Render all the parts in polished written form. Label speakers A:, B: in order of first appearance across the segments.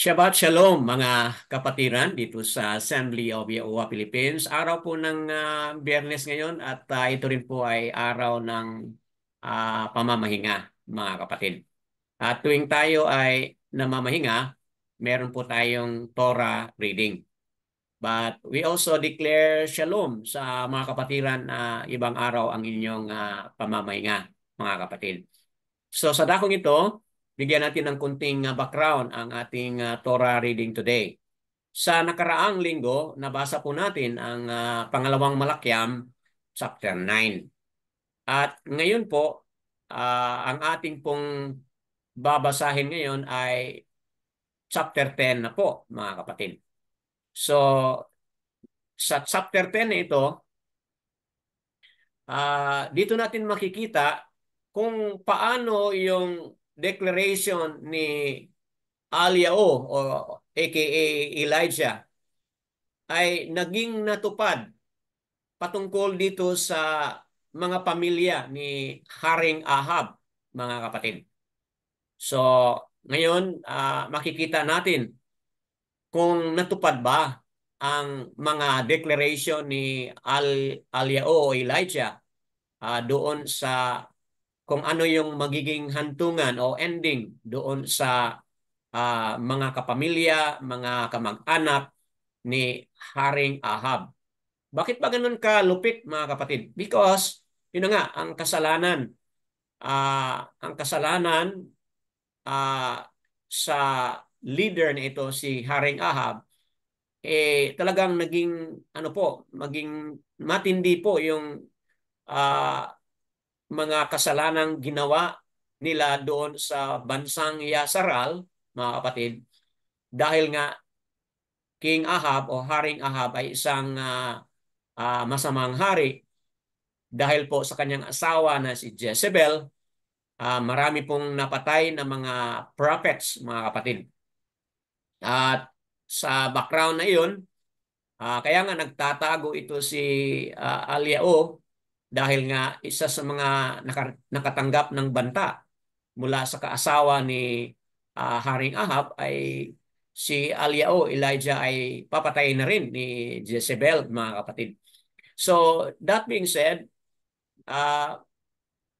A: Shabbat Shalom mga kapatiran dito sa Assembly of Yahuwah Philippines. Araw po ng Biyernes ngayon at ito rin po ay araw ng pamamahinga mga kapatid. At tuwing tayo ay namamahinga, meron po tayong Torah reading. But we also declare Shalom sa mga kapatiran na ibang araw ang inyong pamamahinga mga kapatid. So sa dakong ito, bigyan natin ng kunting background ang ating Torah reading today. Sa nakaraang linggo, nabasa po natin ang pangalawang Malakyam, chapter 9. At ngayon po, ang ating pong babasahin ngayon ay chapter 10 na po, mga kapatid. So, sa chapter 10 na ito, dito natin makikita kung paano yung declaration ni Aliao o aka Elijah ay naging natupad patungkol dito sa mga pamilya ni Haring Ahab, mga kapatid. So, ngayon makikita natin kung natupad ba ang mga declaration ni Aliao o Elijah doon sa kung ano yung magiging hantungan o ending doon sa mga kapamilya, mga kamag-anak ni Haring Ahab. Bakit ba ganun kalupit mga kapatid? Because, yun na nga, ang kasalanan sa leader na ito, si Haring Ahab, talagang naging, ano po, maging matindi po yung mga kasalanang ginawa nila doon sa bansang Yasaral, mga kapatid, dahil nga King Ahab o Haring Ahab ay isang masamang hari dahil po sa kanyang asawa na si Jezebel, marami pong napatay na mga prophets, mga kapatid. At sa background na iyon, kaya nga nagtatago ito si Aliao dahil nga isa sa mga nakatanggap ng banta mula sa kaasawa ni Haring Ahab ay si Aliao, Elijah ay papatayin na rin ni Jezebel, mga kapatid. So, that being said,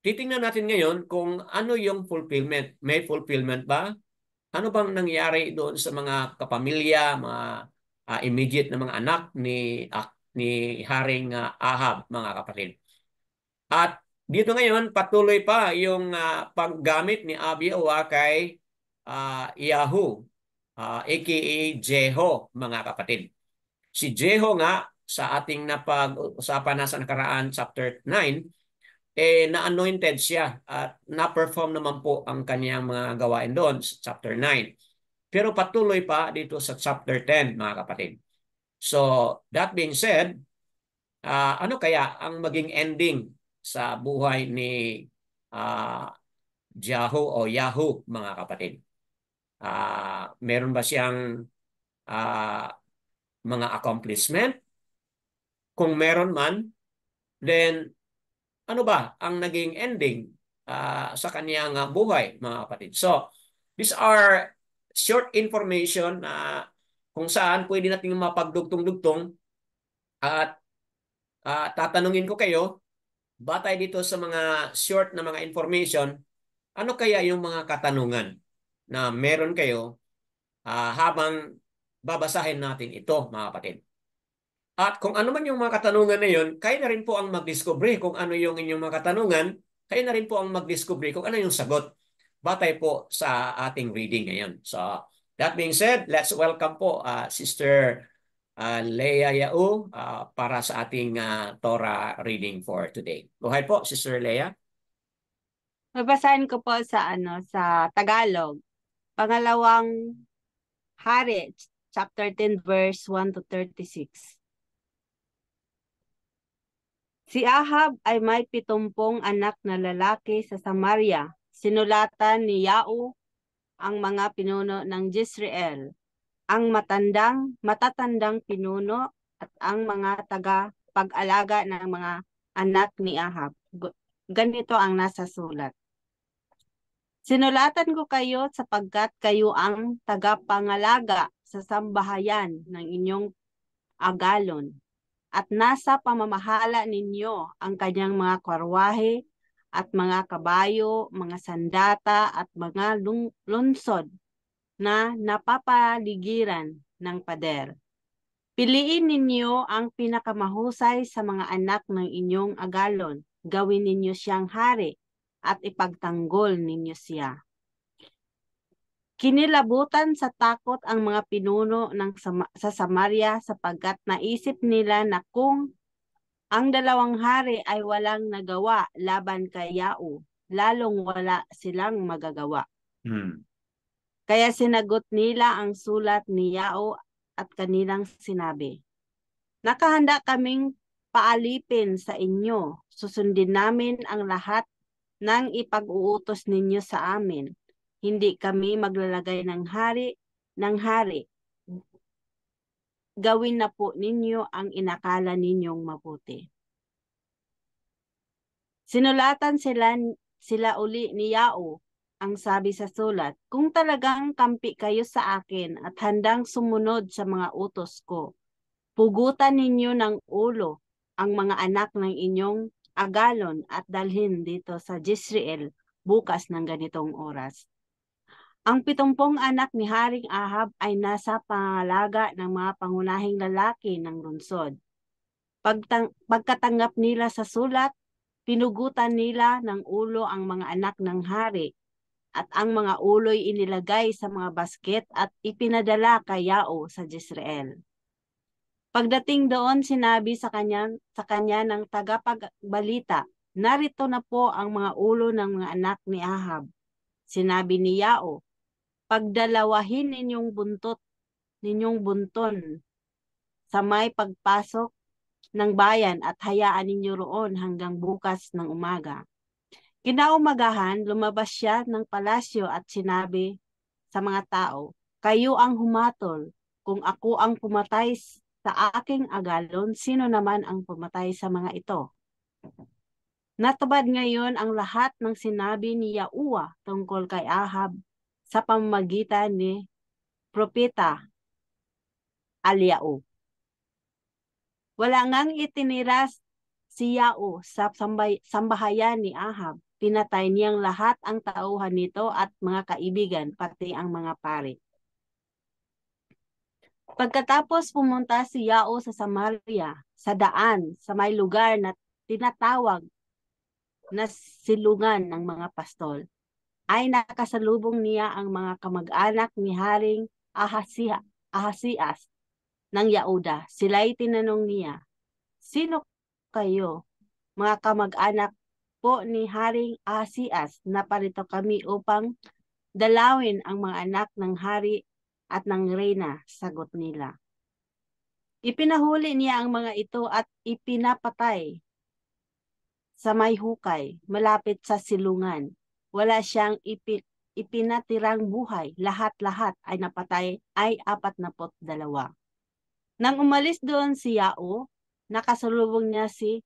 A: titingnan natin ngayon kung ano yung fulfillment. May fulfillment ba? Ano bang nangyari doon sa mga kapamilya, mga immediate na mga anak ni Haring Ahab, mga kapatid? At dito ngayon, patuloy pa yung paggamit ni Abiyawa kay Yahu, aka Jeho, mga kapatid. Si Jeho nga, sa ating napag-usapan na sa nakaraan, chapter 9, na-anointed siya at na-perform naman po ang kanyang mga gawain doon sa chapter 9. Pero patuloy pa dito sa chapter 10, mga kapatid. So, that being said, ano kaya ang maging ending sa buhay ni Jahu o Yahoo, mga kapatid? Meron ba siyang mga accomplishment? Kung meron man, then ano ba ang naging ending sa kaniyang buhay, mga kapatid? So, these are short information kung saan pwede natin mapagdugtong-dugtong at tatanungin ko kayo, batay dito sa mga short na mga information, ano kaya yung mga katanungan na meron kayo habang babasahin natin ito, mga kapatid? At kung ano man yung mga katanungan na yun, kayo na rin po ang magdiskubre kung ano yung inyong mga katanungan, kayo na rin po ang magdiskubre kung ano yung sagot batay po sa ating reading ngayon. So, that being said, let's welcome po Sister Leah Yao para sa ating Torah reading for today. Buhay po, Sister Leah.
B: Babasahin ko po sa Tagalog. Pangalawang Hari, chapter 10, verse 1 to 36. Si Ahab ay may 70 anak na lalaki sa Samaria. Sinulatan ni Yao ang mga pinuno ng Jezreel, ang matatandang pinuno at ang mga taga-pag-alaga ng mga anak ni Ahab. Ganito ang nasa sulat. Sinulatan ko kayo sapagkat kayo ang tagapangalaga sa sambahayan ng inyong agalon at nasa pamamahala ninyo ang kanyang mga karwahe at mga kabayo, mga sandata at mga lunsod na napapaligiran ng pader. Piliin ninyo ang pinakamahusay sa mga anak ng inyong agalon. Gawin ninyo siyang hari at ipagtanggol ninyo siya. Kinilabutan sa takot ang mga pinuno sa Samaria sapagkat naisip nila na kung ang dalawang hari ay walang nagawa laban kay Yao, lalong wala silang magagawa. Kaya sinagot nila ang sulat ni Yao at kanilang sinabi, nakahanda kaming paalipin sa inyo. Susundin namin ang lahat ng ipag-uutos ninyo sa amin. Hindi kami maglalagay ng hari. Gawin na po ninyo ang inakala ninyong mabuti. Sinulatan sila uli ni Yao ang sabi sa sulat, kung talagang kampi kayo sa akin at handang sumunod sa mga utos ko, pugutan ninyo ng ulo ang mga anak ng inyong agalon at dalhin dito sa Jezreel bukas ng ganitong oras. Ang 70 anak ni Haring Ahab ay nasa pangalaga ng mga pangunahing lalaki ng lungsod. Pagkatanggap nila sa sulat, pinugutan nila ng ulo ang mga anak ng hari at ang mga ulo'y inilagay sa mga basket at ipinadala kay Yao sa Jezreel. Pagdating doon, sinabi sa kanya ng tagapagbalita, narito na po ang mga ulo ng mga anak ni Ahab. Sinabi ni Yao, pagdalawahin ninyong bunton sa may pagpasok ng bayan at hayaan ninyo roon hanggang bukas ng umaga. Kinaumagahan, lumabas siya ng palasyo at sinabi sa mga tao, kayo ang humatol. Kung ako ang pumatay sa aking agalon, sino naman ang pumatay sa mga ito? Natupad ngayon ang lahat ng sinabi ni Yahuwa tungkol kay Ahab sa pamamagitan ni Propeta Alyao. Wala ngang itinira si Yao sa sambahayan ni Ahab. Pinatay niyang lahat ang tauhan nito at mga kaibigan, pati ang mga pari. Pagkatapos pumunta si Yao sa Samaria, sa daan, sa may lugar na tinatawag na silungan ng mga pastol, ay nakasalubong niya ang mga kamag-anak ni Haring Ahasias ng Yahuda. Sila'y tinanong niya, sino kayo, mga kamag-anak po ni Haring Ahasias, na parito kami upang dalawin ang mga anak ng hari at ng reyna, sagot nila. Ipinahuli niya ang mga ito at ipinapatay sa may hukay, malapit sa silungan. Wala siyang ipinatirang buhay. Lahat-lahat ay napatay ay 42. Nang umalis doon si Yao, nakasalubong niya si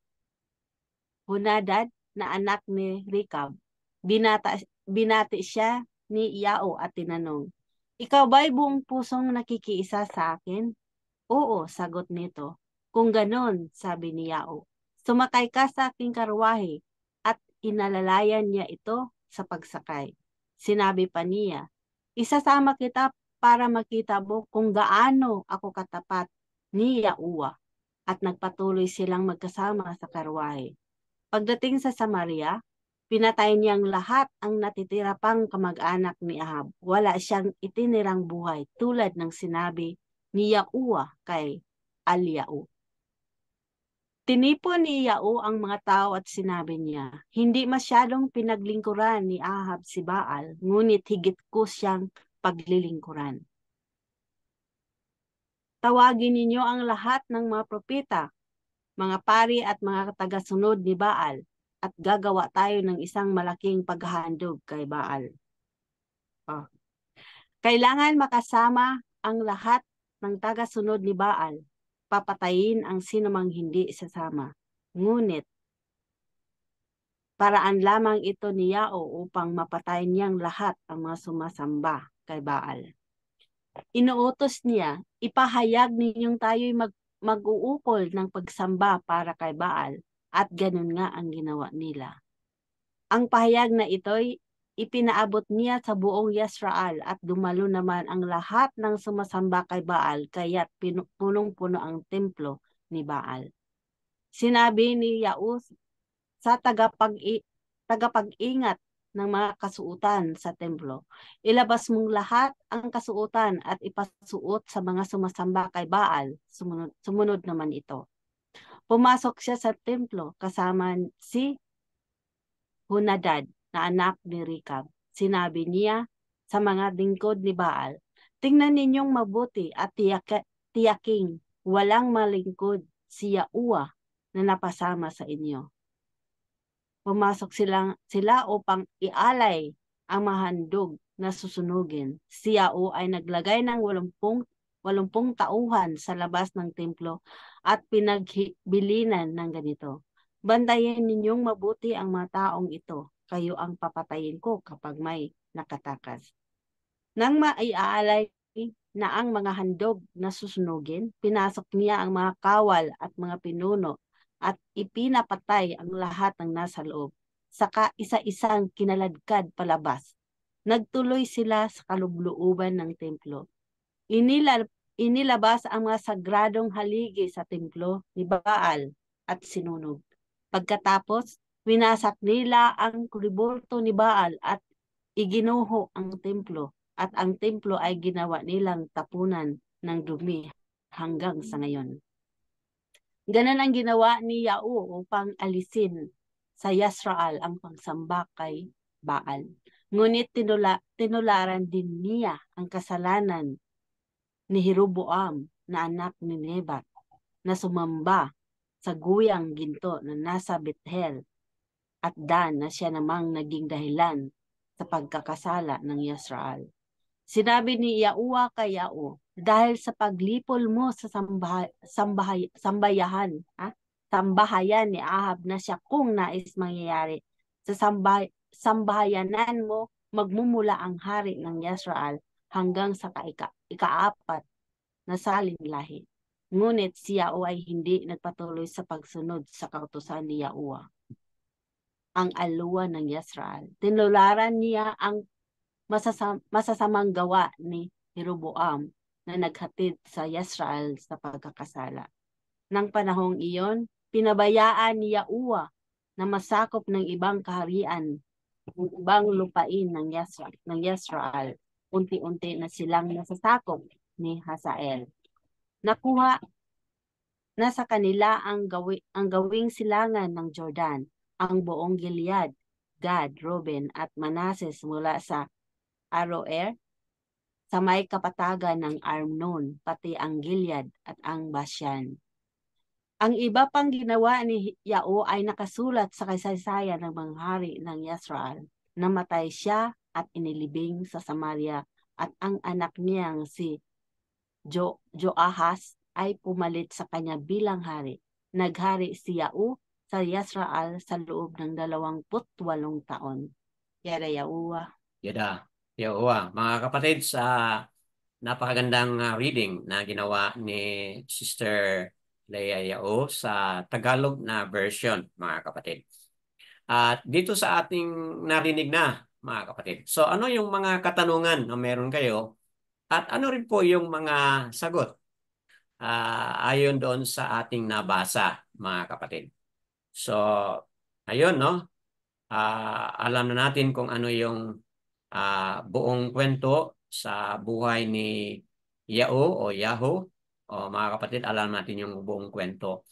B: Hunadad na anak ni Rikab. Binati siya ni Yao at tinanong, ikaw ba'y buong pusong nakikiisa sa akin? Oo, sagot nito. Kung ganon, sabi ni Yao, sumakay ka sa aking karwahe at inalalayan niya ito sa pagsakay. Sinabi pa niya, isasama kita para makita mo kung gaano ako katapat ni Yahuwa. At nagpatuloy silang magkasama sa karwahe. Pagdating sa Samaria, pinatay niyang lahat ang natitira pang kamag-anak ni Ahab. Wala siyang itinirang buhay tulad ng sinabi ni Yahuwa kay Alyao. Tinipon ni Yao ang mga tao at sinabi niya, hindi masyadong pinaglingkuran ni Ahab si Baal, ngunit higit ko siyang paglilingkuran. Tawagin ninyo ang lahat ng mga propeta, mga pari at mga tagasunod ni Baal, at gagawa tayo ng isang malaking paghahandog kay Baal. Kailangan makasama ang lahat ng tagasunod ni Baal. Papatayin ang sinumang hindi sasama. Ngunit, Paraan lamang ito ni Yao upang mapatay niyang lahat ang mga sumasamba kay Baal. Inuutos niya, ipahayag ninyong tayo'y mag-uukol ng pagsamba para kay Baal, at ganun nga ang ginawa nila. Ang pahayag na ito'y ipinaabot niya sa buong Yisrael at dumalo naman ang lahat ng sumasamba kay Baal, kaya't punong-puno ang templo ni Baal. Sinabi ni Yaus sa tagapag-ingat ng mga kasuutan sa templo, ilabas mong lahat ang kasuutan at ipasuot sa mga sumasamba kay Baal. Sumunod naman ito. Pumasok siya sa templo kasama si Hunadad na anak ni Rikab. Sinabi niya sa mga lingkod ni Baal, tingnan ninyong mabuti at tiyaking walang malingkod si Yaua na napasama sa inyo. Pumasok sila upang ialay ang mahandog na susunugin. Si Yao ay naglagay ng 80 tauhan sa labas ng templo at pinagbilinan ng ganito. Bantayan ninyong mabuti ang mga taong ito. Kayo ang papatayin ko kapag may nakatakas. Nang maiaalay na ang mga handog na susunugin, pinasok niya ang mga kawal at mga pinuno at ipinapatay ang lahat ng nasa loob. Saka isa-isang kinaladkad palabas. Nagtuloy sila sa kalubluuban ng templo. Inilabas ang mga sagradong haligi sa templo ni Baal at sinunog. Pagkatapos, winasak nila ang kuliborto ni Baal at iginuho ang templo, at ang templo ay ginawa nilang tapunan ng dumi hanggang sa ngayon. Ganon ang ginawa ni Yao upang alisin sa Yisrael ang pagsamba kay Baal. Ngunit tinularan din niya ang kasalanan ni Jeroboam na anak ni Nebat na sumamba sa guyang ginto na nasa Bethel at Dan na siya namang naging dahilan sa pagkakasala ng Yisrael. Sinabi ni Yaua kay Yao, dahil sa paglipol mo sa sambahayan ni Ahab na siya kung nais mangyayari, sa sambahayanan mo magmumula ang hari ng Yisrael hanggang sa ikaapat na saling lahi. Ngunit si Yao ay hindi nagpatuloy sa pagsunod sa kautusan ni Yaua, ang aluwa ng Yisrael. Tinularan niya ang masasamang gawa ni Jeroboam na naghatid sa Yisrael sa pagkakasala. Nang panahong iyon, pinabayaan ni Yaua na masakop ng ibang kaharian, ng ibang lupain ng Yisrael. Unti-unti na silang nasasakop ni Hazael. Nakuha na sa kanila ang gawing silangan ng Jordan, ang buong Gilead, Gad, Reuben at Manases mula sa Aroer sa may kapatagan ng Arnon, pati ang Gilead at ang Bashan. Ang iba pang ginawa ni Yao ay nakasulat sa kasaysayan ng mga hari ng Yisrael. Namatay siya at inilibing sa Samaria, at ang anak niyang si Joahaz ay pumalit sa kanya bilang hari. Naghari si Yao sa Yisrael sa loob ng 28 taon. Yada Yaua.
A: Yada. Yawa. Mga kapatid, sa napakagandang reading na ginawa ni Sister Leia Yao sa Tagalog na version, mga kapatid. At dito sa ating narinig na, mga kapatid. So ano yung mga katanungan na meron kayo at ano rin po yung mga sagot ayon doon sa ating nabasa, mga kapatid. So, ayun, no? Alam na natin kung ano yung buong kwento sa buhay ni Yao o Yahoo. O mga kapatid, alam natin yung buong kwento.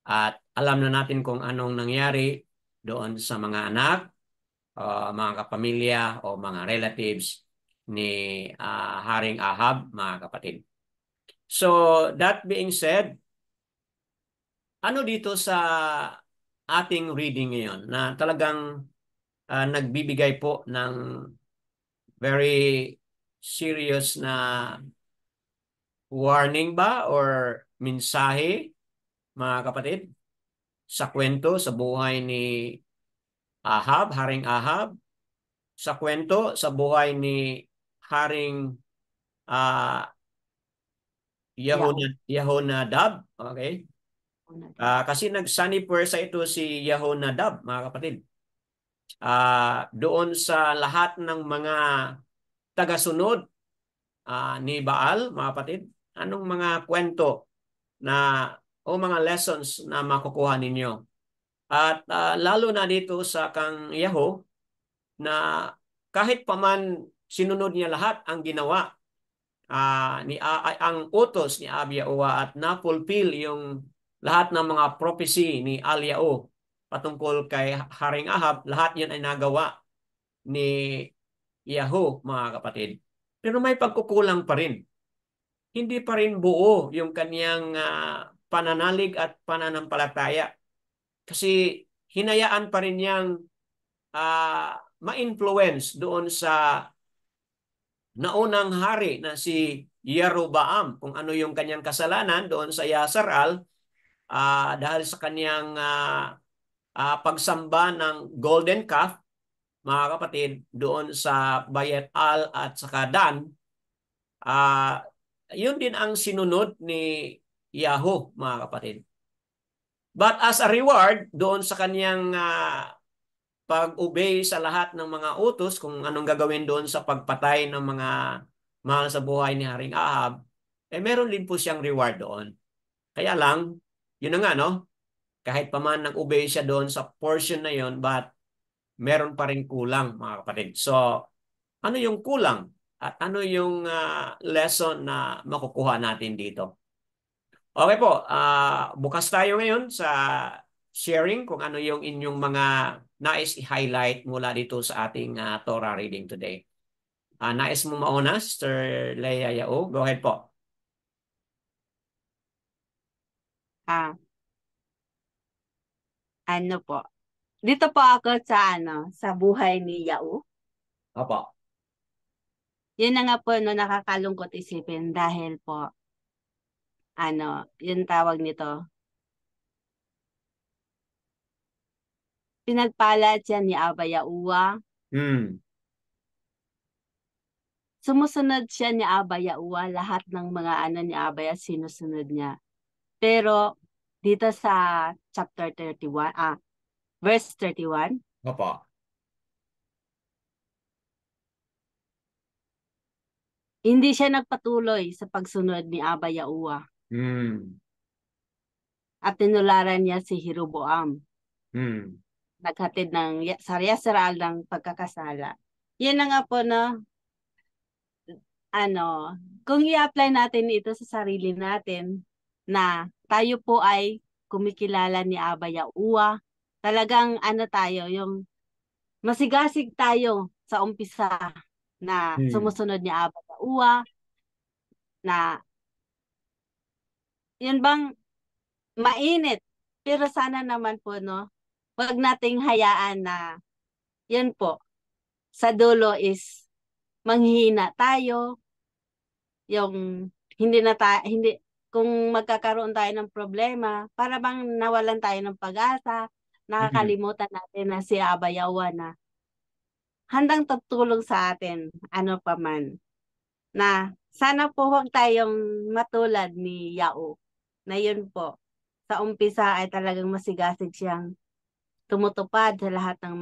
A: At alam na natin kung anong nangyari doon sa mga anak, mga kapamilya o mga relatives ni Haring Ahab, mga kapatid. So, that being said, ano dito sa ating reading ngayon na talagang nagbibigay po ng very serious na warning ba or mensahe, mga kapatid, sa kwento, sa buhay ni Ahab, Haring Ahab, sa kwento sa buhay ni Haring ah,
B: Yao.
A: Yehonadab. Okay? Kasi nag-sunny puwersa ito si Yehonadab, mga kapatid. Doon sa lahat ng mga tagasunod ni Baal, mga kapatid, anong mga kwento na o mga lessons na makukuha ninyo? At lalo na dito sa kang Yaho na kahit paman sinunod niya lahat ang ginawa ang utos ni Abiyaoa at na-fulfill yung lahat ng mga prophecy ni Alyao patungkol kay Haring Ahab, lahat yan ay nagawa ni Yahu, mga kapatid. Pero may pagkukulang pa rin. Hindi pa rin buo yung kaniyang pananalig at pananampalataya. Kasi hinayaan pa rin niyang ma-influence doon sa naunang hari na si Yeroboam kung ano yung kanyang kasalanan doon sa Yasaral dahil sa kanyang pagsamba ng golden calf, mga kapatid, doon sa Bayet Al at sa Dan. Yun din ang sinunod ni Yahoo, mga kapatid. But as a reward doon sa kanyang pag-obey sa lahat ng mga utos kung anong gagawin doon sa pagpatay ng mga mahal sa buhay ni Haring Ahab, meron din po siyang reward doon. Kaya lang, yun na nga, no? Kahit pa man nag-obey siya doon sa portion na yun, but meron pa rin kulang, mga kapatid. So, ano yung kulang? At ano yung lesson na makukuha natin dito? Okay po, bukas tayo ngayon sa sharing kung ano yung inyong mga nais i-highlight mula dito sa ating Torah reading today. Nais mo mauna, Sister Leia Yao? Go ahead po.
B: Ah, ano po. Dito po ako sa buhay ni Yao.
A: Opo.
B: Yun na nga po no nakakalungkot isipin dahil po yun tawag nito. Pinagpalad siya ni Aba Yaua.
A: Hmm.
B: Sumusunod siya ni Aba Yaua, lahat ng mga ni Abaya sinusunod niya. Pero dito sa chapter 31, verse 31,
A: Opo.
B: hindi siya nagpatuloy sa pagsunod ni Aba Yaua
A: Hmm.
B: at tinularan niya si Jeroboam.
A: Hmm.
B: Naghatid ng sarya-saral ng pagkakasala. Yan na nga po no, ano, kung i-apply natin ito sa sarili natin na tayo po ay kumikilala ni Aba Yaua, talagang tayo, yung masigasig tayo sa umpisa na
A: Hmm.
B: sumusunod ni Aba Yaua, na yun bang mainit. Pero sana naman po, no, wag nating hayaan na yun po, sa dulo is manghihina tayo, yung hindi kung magkakaroon tayo ng problema, para bang nawalan tayo ng pag-asa,
A: Hmm.
B: nakakalimutan natin na si Aba Yawa na handang tutulong sa atin, ano pa man. Na sana po huwag tayong matulad ni Yao, na yun po, sa umpisa ay talagang masigasig siyang tumutupad sa lahat ng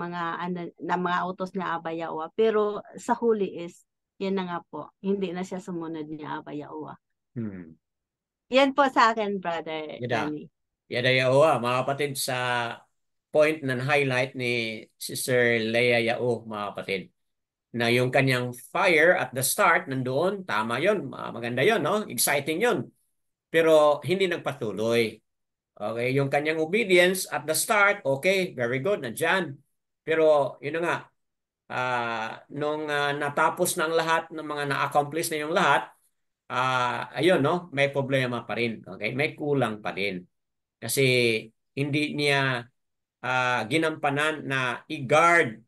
B: ng mga utos ni Aba Yawa. Pero sa huli is, yan na nga po, hindi na siya sumunod ni Aba Yawa.
A: Hmm.
B: Yan po sa akin, Brother
A: Yada.
B: Danny.
A: Yada Yao, mga kapatid, sa point na highlight ni Sister Leia Yao, mga kapatid, na yung kanyang fire at the start nandoon, tama yon, maganda yon, no? Exciting yon. Pero hindi nagpatuloy. Okay, yung kanyang obedience at the start, okay, very good, nandyan. Pero yun na nga, nung natapos na ang lahat ng mga na-accomplish na yung lahat, ayun, no, may problema pa rin. Okay, may kulang pa rin. Kasi hindi niya ginampanan na i-guard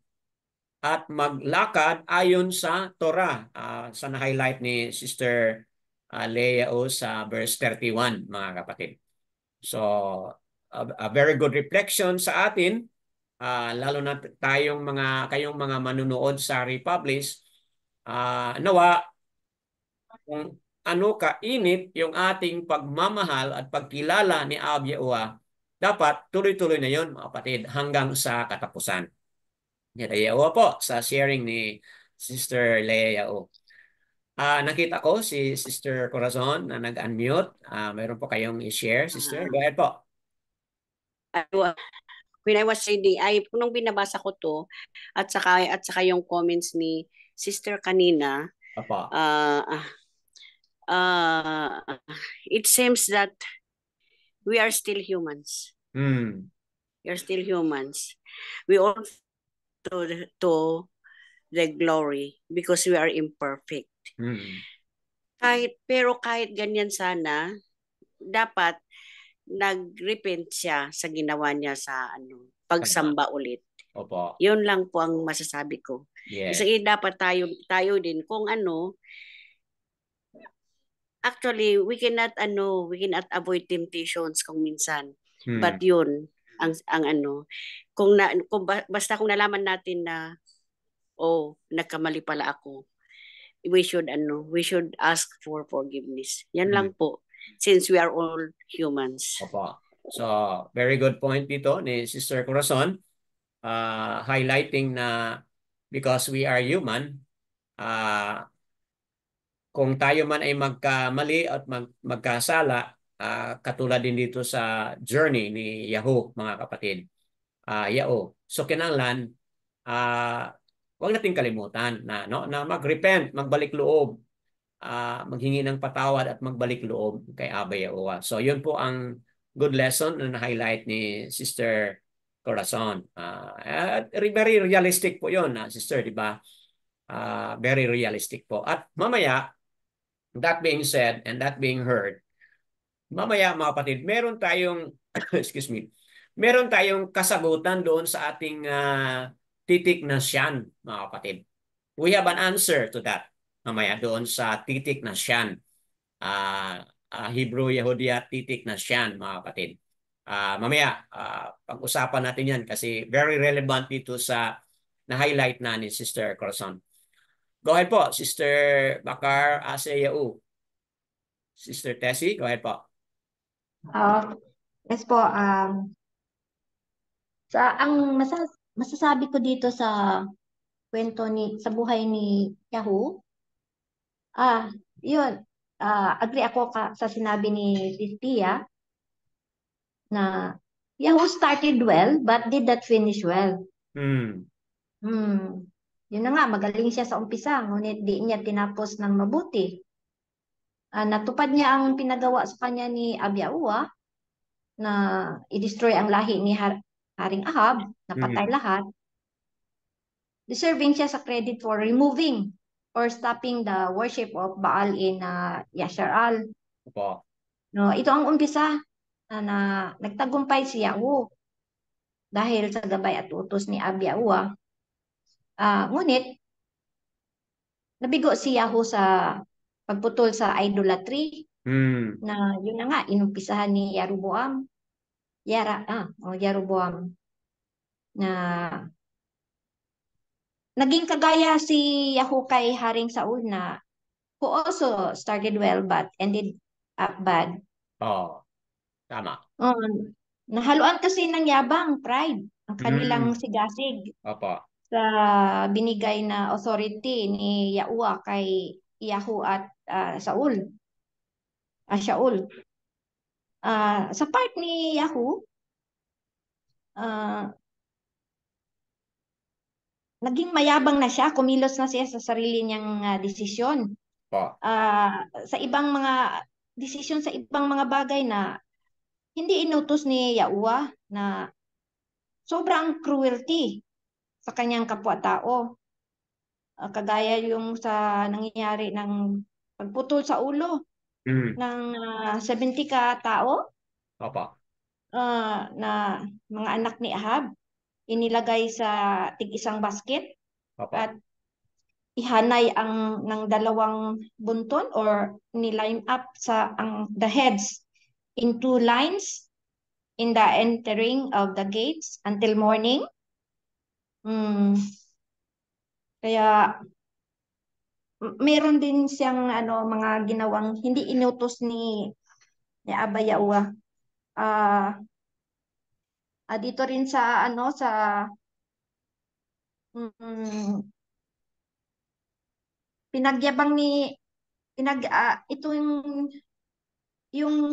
A: at maglakad ayon sa Torah. Sa na-highlight ni Sister Leah O sa verse 31, mga kapatid. So, a very good reflection sa atin lalo na kayong mga manunood sa Republish, nawa kung ano kainit yung ating pagmamahal at pagkilala ni Ab Yahuwah, dapat tuloy-tuloy na yon mga kapatid hanggang sa katapusan. Yan ay Yahuwah po sa sharing ni Sister Lea Yao. Nakita ko si Sister Corazon na nag-unmute. Mayroon po kayong i-share, Sister. Go
C: Ah,
A: ahead po.
C: when I was reading, nung binabasa ko to, at saka yung comments ni Sister kanina,
A: Apa.
C: uh, uh, it seems that we are still humans.
A: Hmm.
C: We are still humans. We all to the glory because we are imperfect.
A: Hmm.
C: Pero kahit ganyan sana, dapat nag-repent siya sa ginawa niya sa
A: Tama.
C: pagsamba ulit.
A: Opo.
C: Yun lang po ang masasabi ko.
A: Yes.
C: Kasi dapat tayo din kung actually we cannot avoid temptations kung minsan.
A: Hmm.
C: But yun ang basta kung nalaman natin na nagkamali pala ako. We should ask for forgiveness. Yan lang po. Since we are all humans.
A: Opo. So, very good point dito ni Sister Corazon. Highlighting na because we are human, kung tayo man ay magkamali at magkasala, katulad din dito sa journey ni Yahoo, mga kapatid. Yao. So, kinanglan, huwag nating kalimutan na mag-repent, magbalik loob, maghingi ng patawad at magbalik loob kay Abba Yahuwah. So, yun po ang good lesson na na-highlight ni Sister Corazon. Very realistic po yun, Sister, di ba? Very realistic po. At mamaya, that being said and that being heard, mamaya mga kapatid, meron tayong, excuse me, meron tayong kasagutan doon sa ating titik na siyan, mga kapatid. We have an answer to that mamaya doon sa titik na siyan. Hebrew Yehudia titik na siyan, mga kapatid. Mamaya, pag-usapan natin yan kasi very relevant dito sa na-highlight na ni Sister Corazon. Go ahead po, Sister Bakar Aseyau. Sister Tessie, go ahead po.
D: Yes po, masasabi ko dito sa sa buhay ni Yahoo, yun, agree ako sa sinabi ni Tia na Yahoo started well but did not finish well. Yun na nga, magaling siya sa umpisa, ngunit di niya tinapos ng mabuti. Natupad niya ang pinagawa sa kanya ni Abyaua na i-destroy ang lahi ni Haring Ahab, napatay lahat. Deserving siya sa credit for removing or stopping the worship of Baal in Yashar-al. No, ito ang umpisa na nagtagumpay si Yahoo dahil sa gabay at utos ni Abyaua. Ngunit, nabigo si Yahoo sa pagputol sa idolatry na yun na nga, inumpisahan ni Jeroboam na naging kagaya si Yahoo kay Haring Saul na who also started well but ended up bad.
A: Tama.
D: Nahaluan kasi ng yabang, pride, ang kanilang sigasig sa binigay na authority ni Yahuwah kay Yahoo at Shaul. Sa part ni Yahoo, naging mayabang na siya, kumilos na siya sa sarili niyang desisyon. Sa ibang mga desisyon, sa ibang mga bagay na hindi inutos ni Yahuwah, na sobrang cruelty sa kanyang kapwa-tao. Kagaya yung sa nangyayari ng pagputol sa ulo ng 70 ka tao na mga anak ni Ahab, inilagay sa tig-isang basket at ihanay ng dalawang bunton or niline up the heads in two lines in the entering of the gates until morning. Mm, kaya meron din siyang mga ginawang hindi inutos ni Abba Yawa. Dito rin sa mm, pinagyabang ni ito yung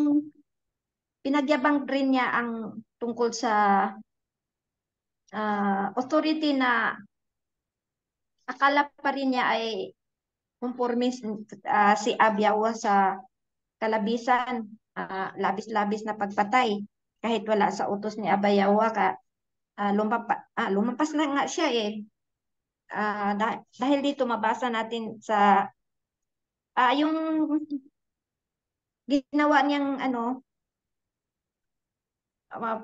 D: pinagyabang rin niya ang tungkol sa authority na akala pa rin niya ay conformist si Abyawa sa kalabisan, labis-labis na pagpatay kahit wala sa utos ni Abayawa lumampas na nga siya eh. Dahil dito mabasa natin sa yung ginawa niyang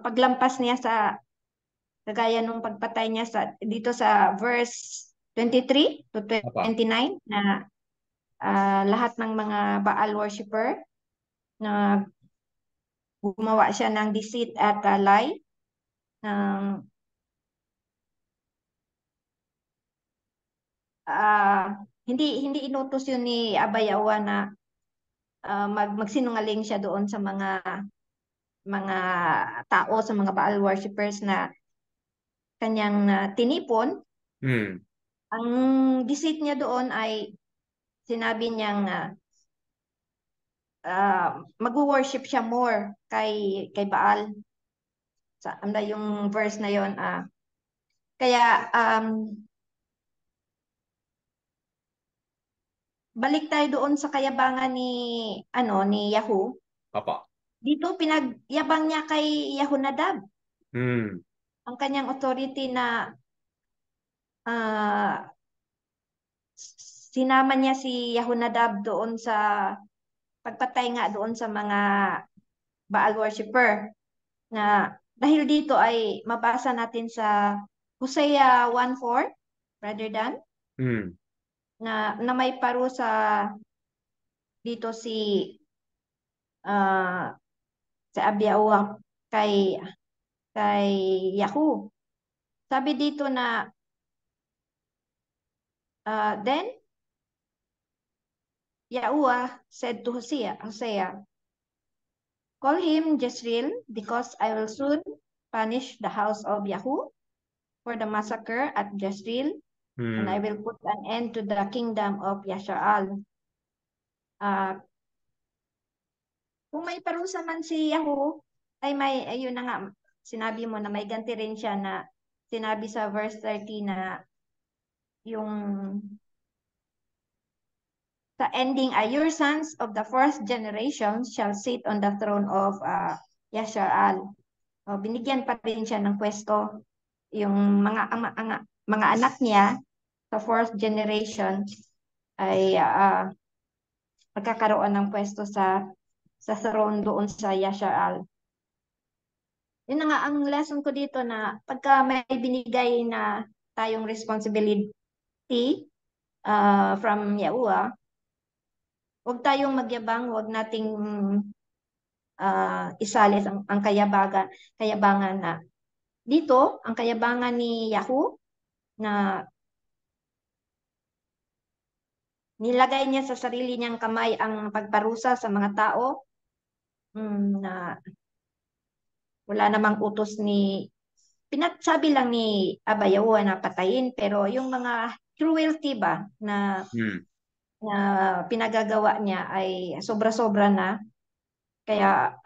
D: paglampas niya sa kagaya nung pagpatay niya dito sa verse 23 to 29 na lahat ng mga Baal worshiper na gumawa siya ng deceit at lie ng hindi inutos yun ni Abayawa na magsinungaling siya doon sa mga tao, sa mga Baal worshippers na kanyang tinipon. Ang deceit niya doon ay sinabi niyang mag-worship siya more kay Baal. Yung verse na yon. Kaya balik tayo doon sa kayabangan ni Yahoo. Dito pinagyabang niya kay Yahonadab. Ang kanyang authority na sinama niya si Yahonadab doon sa pagpatay nga doon sa mga Baal worshipper. Na dahil dito ay mabasa natin sa Hosea 1:4, Brother Dan, na may parusa dito si Abiyawa kay Yahoo. Sabi dito na then Yahuwah said to Hosea, call him Jezreel, because I will soon punish the house of Yahoo for the massacre at Jezreel, and I will put an end to the kingdom of Yasha'al. Kung may parusa man si Yahoo, ay ayun na nga, sinabi mo na may ganti rin siya na sinabi sa verse 30 na yung sa ending ay your sons of the fourth generation shall sit on the throne of Yasha'al. Binigyan pa rin siya ng pwesto. Yung mga anak niya sa fourth generation ay magkakaroon ng pwesto sa throne doon sa Yasha'al. Yun na nga ang lesson ko dito na pagka may binigay na tayong responsibility from Yahuwah, huwag tayong magyabang, huwag nating isalis ang kayabangan na dito, ang kayabangan ni Yahoo na nilagay niya sa sarili niyang kamay ang pagparusa sa mga tao na wala namang utos pinagsabi lang ni Abba Yahuwah na patayin, pero yung mga cruelty ba na pinagagawa niya ay sobra-sobra na. Kaya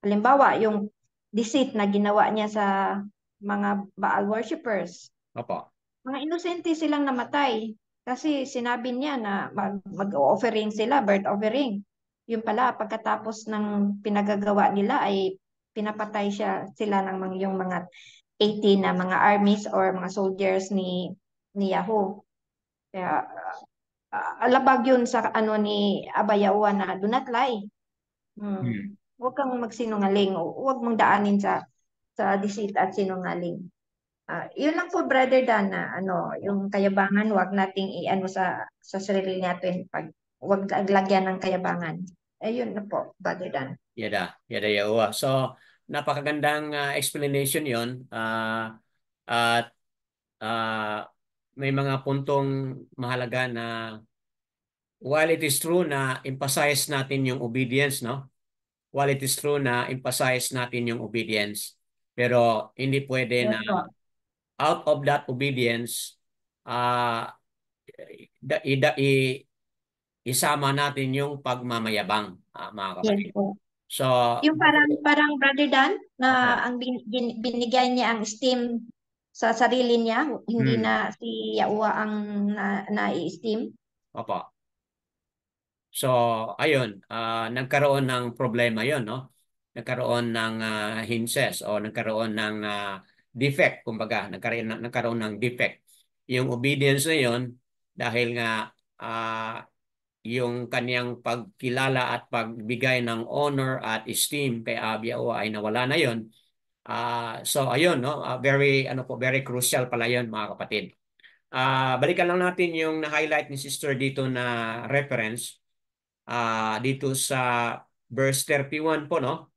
D: halimbawa yung deceit na ginawa niya sa mga Baal worshippers. Mga inosente silang namatay kasi sinabi niya na mag-offering sila, birth offering. Yung pala, pagkatapos ng pinagagawa nila ay pinapatay sila ng yung mga 80 na mga armies or mga soldiers ni Yahoo. Kaya alabag yun sa ni Abba Yahuwah na do not lie. Huwag kang magsinungaling. Huwag mong daanin sa deceit at sinungaling. Yun lang po, Brother Dan, na yung kayabangan, huwag nating sa sarili natin huwag lagyan ng kayabangan. Ayun na po, Brother Dan.
A: Yada Yahuwah. So, napakagandang explanation yon. At may mga puntong mahalaga na while it is true na emphasize natin yung obedience, no? While it is true na emphasize natin yung obedience, pero hindi pwede
D: Yes
A: na
D: po.
A: out of that obedience, isama natin yung pagmamayabang, mga
D: Yes
A: kapatid.
D: po.
A: So,
D: Yung parang Brother Dan na ang binigay niya ang esteem sa sarili niya, hindi na si Yawa ang na-esteem.
A: Opo. So, ayun, nagkaroon ng problema yon, no? Nagkaroon ng hinges o nagkaroon ng defect, kumbaga, nagkaroon ng defect. Yung obedience na yon dahil nga yung kaniyang pagkilala at pagbigay ng honor at esteem kay Abiyawa ay nawala na yon. So ayun, no, very crucial pala yon, mga kapatid. Balikan lang natin yung na-highlight ni sister dito na reference dito sa verse 31 po, no?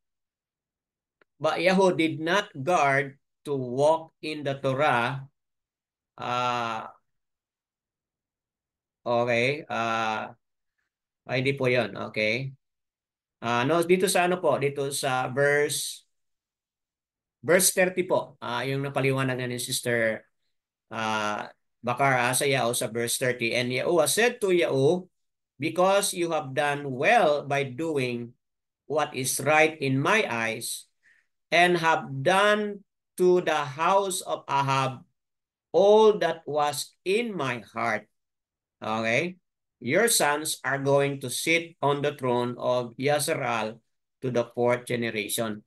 A: But Yahweh did not guard to walk in the Torah. Okay. Hindi po yon. Okay. No, dito sa ano po? Dito sa verse 30 po. Yung napaliwanag na ni sister Bakar sa Yao sa verse 30. And Yahuwah said to Yahu, because you have done well by doing what is right in my eyes, and have done to the house of Ahab all that was in my heart. Okay? Your sons are going to sit on the throne of Yasseral to the 4th generation.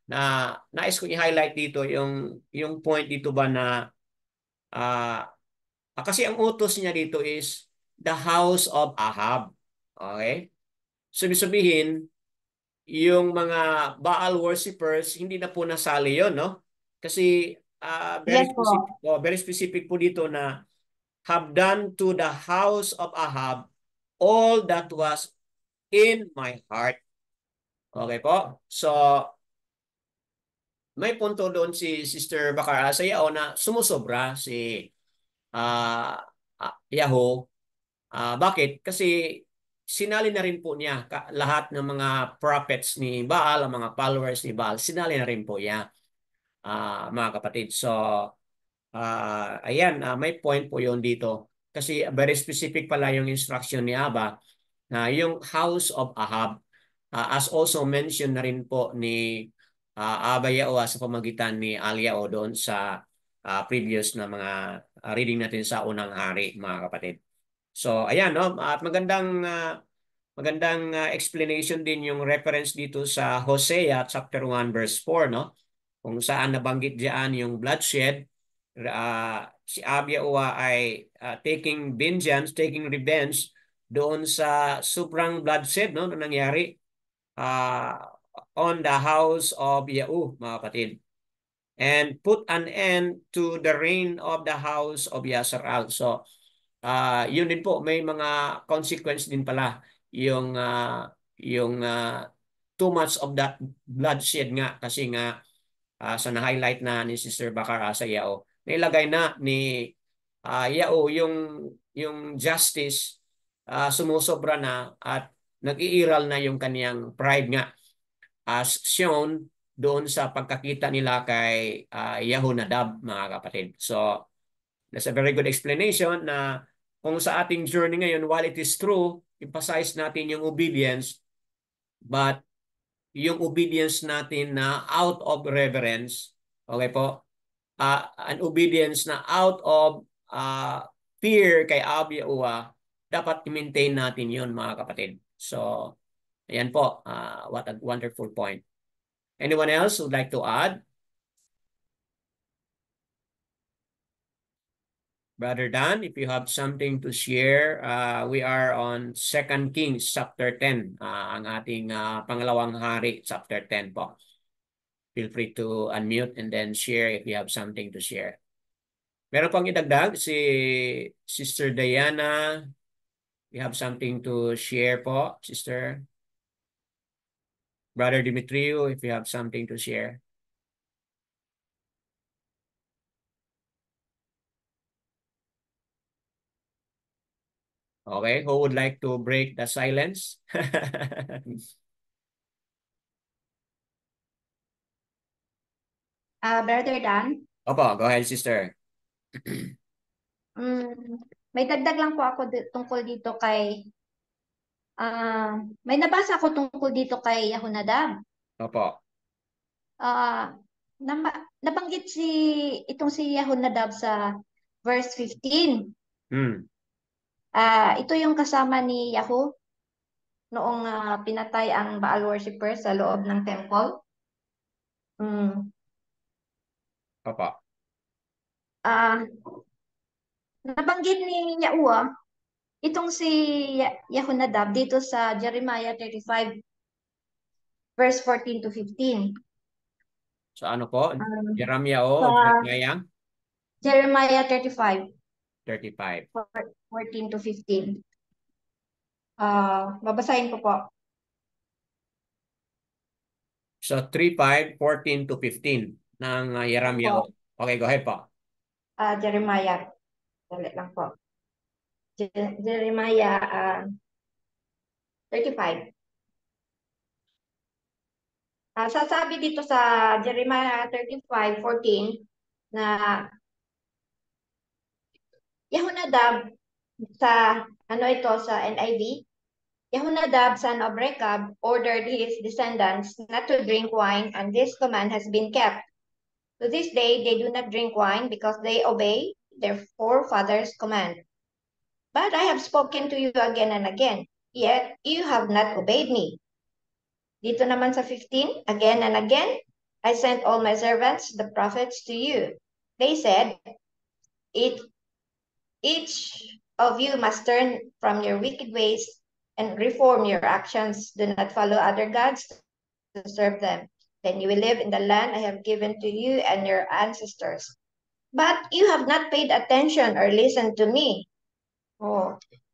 A: Nais ko i-highlight dito yung point dito ba na kasi ang utos niya dito is the house of Ahab. Okay? Sabihin, yung mga Baal worshippers, hindi na po nasali yon, no? Kasi
D: Yes po.
A: very specific po dito na have done to the house of Ahab all that was in my heart. Okay po? So, may punto doon si Sister Bakar Asayao na sumusobra si Yahoo. Bakit? Kasi sinali na rin po niya lahat ng mga prophets ni Baal, ang mga followers ni Baal, sinali na rin po niya, mga kapatid. So, ayan, may point po yun dito. Kasi very specific pala yung instruction ni Abba na yung house of Ahab, as also mentioned na rin po ni Abba Yaoa sa pamagitan ni Alyao doon sa previous na mga reading natin sa unang hari, mga kapatid. So, ayan, no? At magandang explanation din yung reference dito sa Hosea chapter 1 verse 4, no? Kung saan nabanggit diyan yung bloodshed. Si Abiyaoa ay taking vengeance, taking revenge doon sa sobrang bloodshed, no, na nangyari on the house of Yahu, mga kapatid. And put an end to the reign of the house of Yasseral. So, yun din po, may mga consequence din pala yung too much of that bloodshed nga, kasi nga sa na-highlight na ni Sister Bakar sa Yao, nilagay na ni Yao yung justice, sumusobra na at nag-iiral na yung kaniyang pride nga, as shown doon sa pagkakita nila kay Yahonadab, mga kapatid. So, that's a very good explanation na kung sa ating journey ngayon, while it is true, emphasize natin yung obedience, but yung obedience natin na out of reverence, okay po, an obedience na out of fear kay Abiyawa, dapat i-maintain natin yun, mga kapatid. So, ayan po, what a wonderful point. Anyone else would like to add? Brother Dan, if you have something to share, we are on 2 Kings chapter 10, ang ating pangalawang hari, chapter 10 po. Feel free to unmute and then share if you have something to share. Meron pang idagdag si Sister Diana. You have something to share po, Sister? Brother Dimitriu, if you have something to share. Okay, who would like to break the silence?
D: Brother Dan,
A: Opo, go ahead, sister.
D: may dagdag lang po ako tungkol dito kay, may nabasa ako tungkol dito kay Yahonadab.
A: Opo.
D: Ah, nabanggit itong si Yahonadab sa verse 15.
A: Hmm.
D: Ito yung kasama ni Yahu noong pinatay ang Baal worshipper sa loob ng temple.
A: Opo.
D: Nabanggit ni Yahuwah itong si Yahonadab dito sa Jeremiah 35 verse 14 to 15.
A: So ano po? Jeremiah o
D: Sa
A: Jeremiah?
D: Jeremiah 35
A: 35.
D: 14 to 15. Babasahin ko po.
A: So 35, 14 to 15 ng Jeremiah.
D: Opo.
A: Okay, go ahead po.
D: Jeremiah. Dali lang po. Jeremiah 35. Sasabi dito sa Jeremiah 35:14 na Yehonadab sa sa NIV, Yehonadab son of Rechab ordered his descendants not to drink wine, and this command has been kept. To this day they do not drink wine because they obey their forefathers' command. But I have spoken to you again and again, yet you have not obeyed me. Dito naman sa 15, again and again, I sent all my servants, the prophets, to you. They said, each of you must turn from your wicked ways and reform your actions. Do not follow other gods to serve them. Then you will live in the land I have given to you and your ancestors. But you have not paid attention or listened to me.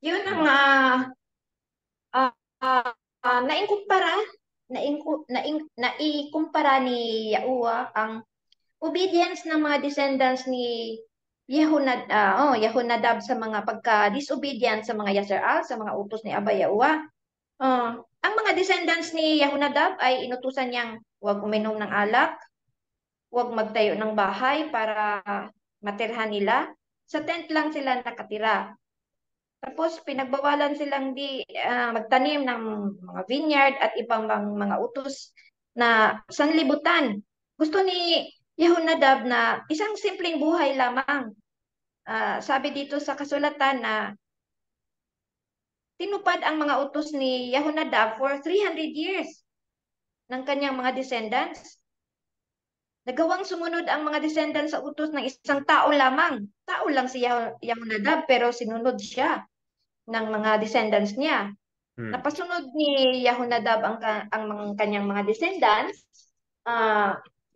D: Yun ang naikumpara ni Yahuwah ang obedience ng mga descendants ni Yehonadab sa mga pagka-disobedient sa mga Yasseral, sa mga utos ni Abba Yahuwah. Ang mga descendants ni Yehonadab ay inutusan niyang huwag uminom ng alak, huwag magtayo ng bahay para matirhan nila. Sa tent lang sila nakatira. Tapos pinagbawalan silang magtanim ng mga vineyard at ibang mga utos na sanlibutan. Gusto ni Yehonadab na isang simpleng buhay lamang. Sabi dito sa kasulatan na tinupad ang mga utos ni Yehonadab for 300 years ng kanyang mga descendants. Nagawang sumunod ang mga descendants sa utos ng isang tao lamang. Tao lang si Yehonadab pero sinunod siya ng mga descendants niya. Napasunod ni Yehonadab ang kanyang mga descendants.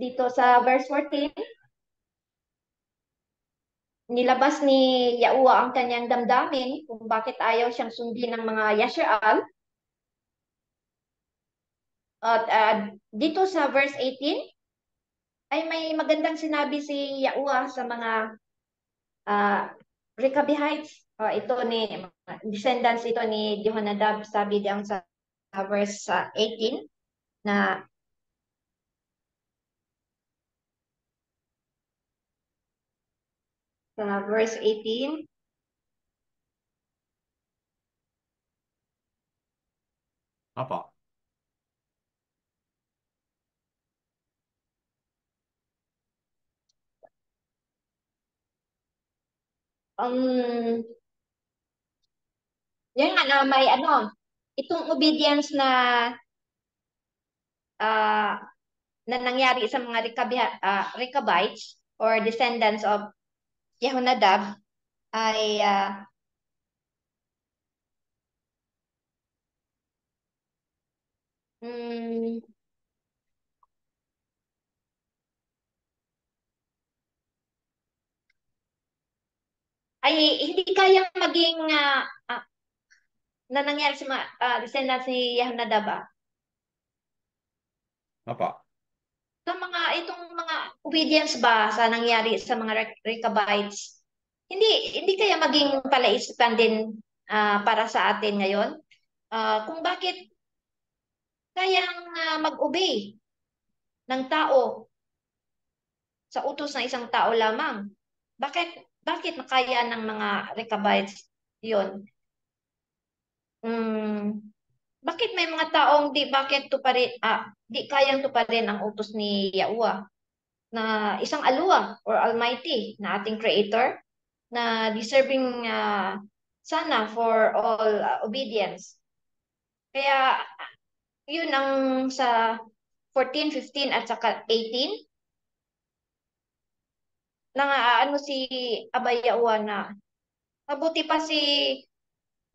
D: Dito sa verse 14, nilabas ni Yahuwah ang kanyang damdamin kung bakit ayaw siyang sundin ng mga Yasheral. At dito sa verse 18, ay may magandang sinabi si Yahuwah sa mga Rechabites. Ito ni descendants ito ni Yehonadab, sabi diyan sa verse 18 na sa verse 18,
A: Opo.
D: yan nga na may itong obedience na nangyari sa mga Rechabites or descendants of Yehonadab ay hindi kayang maging na nangyari sa mga descendants ni Yehonadab.
A: Opo.
D: Itong mga obedience ba sa nangyari sa mga Rechabites, hindi kaya maging palaisipan din para sa atin ngayon. Kung bakit kayang mag-obey ng tao sa utos ng isang tao lamang. Bakit nakaya ng mga Rechabites yun? Bakit may mga taong di kayang tuparin ang utos ni Yahuwah na isang aluwa or Almighty na ating Creator na deserving sana for all obedience. Kaya yun ang sa 14, 15 at saka 18 na ano si Abay Yahuwah na mabuti pa si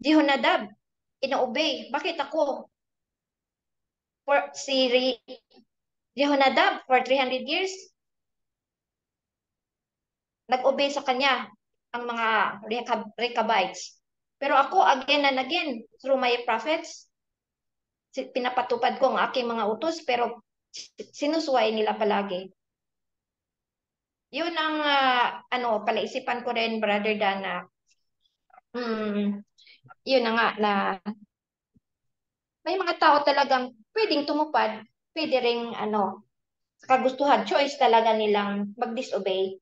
D: Jehonadab ina-obey. Bakit ako? Jehonadab for 300 years nag-obey sa kanya ang mga Rechabites. Pero ako again and again through my prophets pinapatupad ko ang aking mga utos pero sinusuway nila palagi. Yun ang palaisipan ko rin, Brother Dan, na yun na nga na may mga tao talagang pwedeng tumupad, pwede ring sa kagustuhan, choice talaga nilang mag-disobey.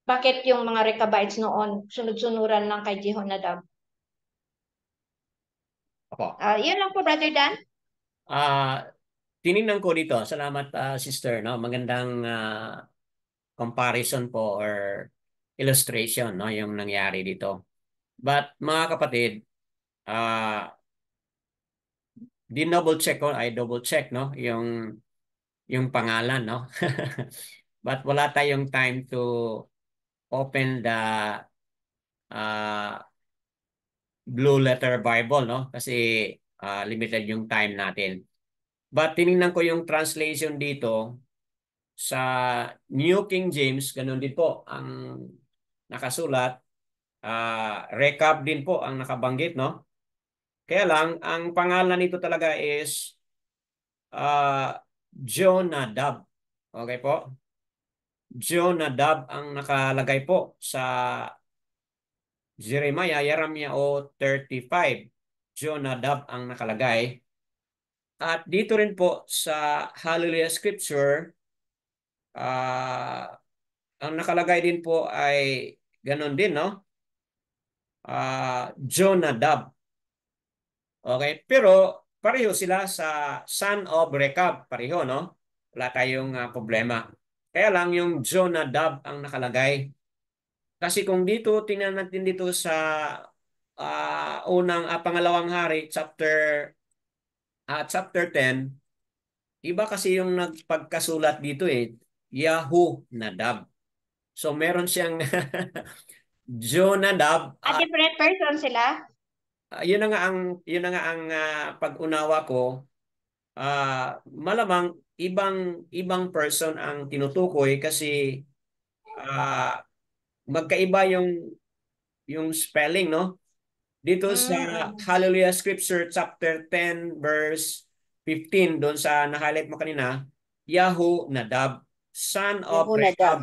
D: Bakit yung mga Rechabites noon sunod-sunuran lang kay Jehonadab? Yun lang po, Brother Dan.
A: Tinignan ko dito. Salamat, sister. No? Magandang comparison po or illustration, no, yung nangyari dito. But mga kapatid, double check ko, I double check, no, yung pangalan, no. But wala tayong time to open the Blue Letter Bible, no, kasi limited yung time natin. But tinignan ko yung translation dito sa New King James, ganun din po ang nakasulat. Recap din po ang nakabanggit, no? Kaya lang, ang pangalan nito talaga is Jonadab. Okay po? Jonadab ang nakalagay po sa Jeremiah 35. Jonadab ang nakalagay. At dito rin po sa Hallelujah Scripture, ang nakalagay din po ay ganun din, no? Jonadab. Okay, pero pareho sila sa son of Rechab, pareho, no? Wala tayong problema. Kaya lang yung Jonadab ang nakalagay. Kasi kung dito tingnan natin dito sa pangalawang hari chapter 10, iba kasi yung nagpagkasulat dito Yahoo-nadab. So meron siyang Jonadab.
D: Different person sila.
A: Yun na nga ang pag-unawa ko. Malamang ibang person ang tinutukoy kasi magkaiba yung spelling, no? Dito sa Hallelujah Scripture chapter 10 verse 15, doon sa na-highlight mo kanina, Yahoo-nadab, son of Rechab.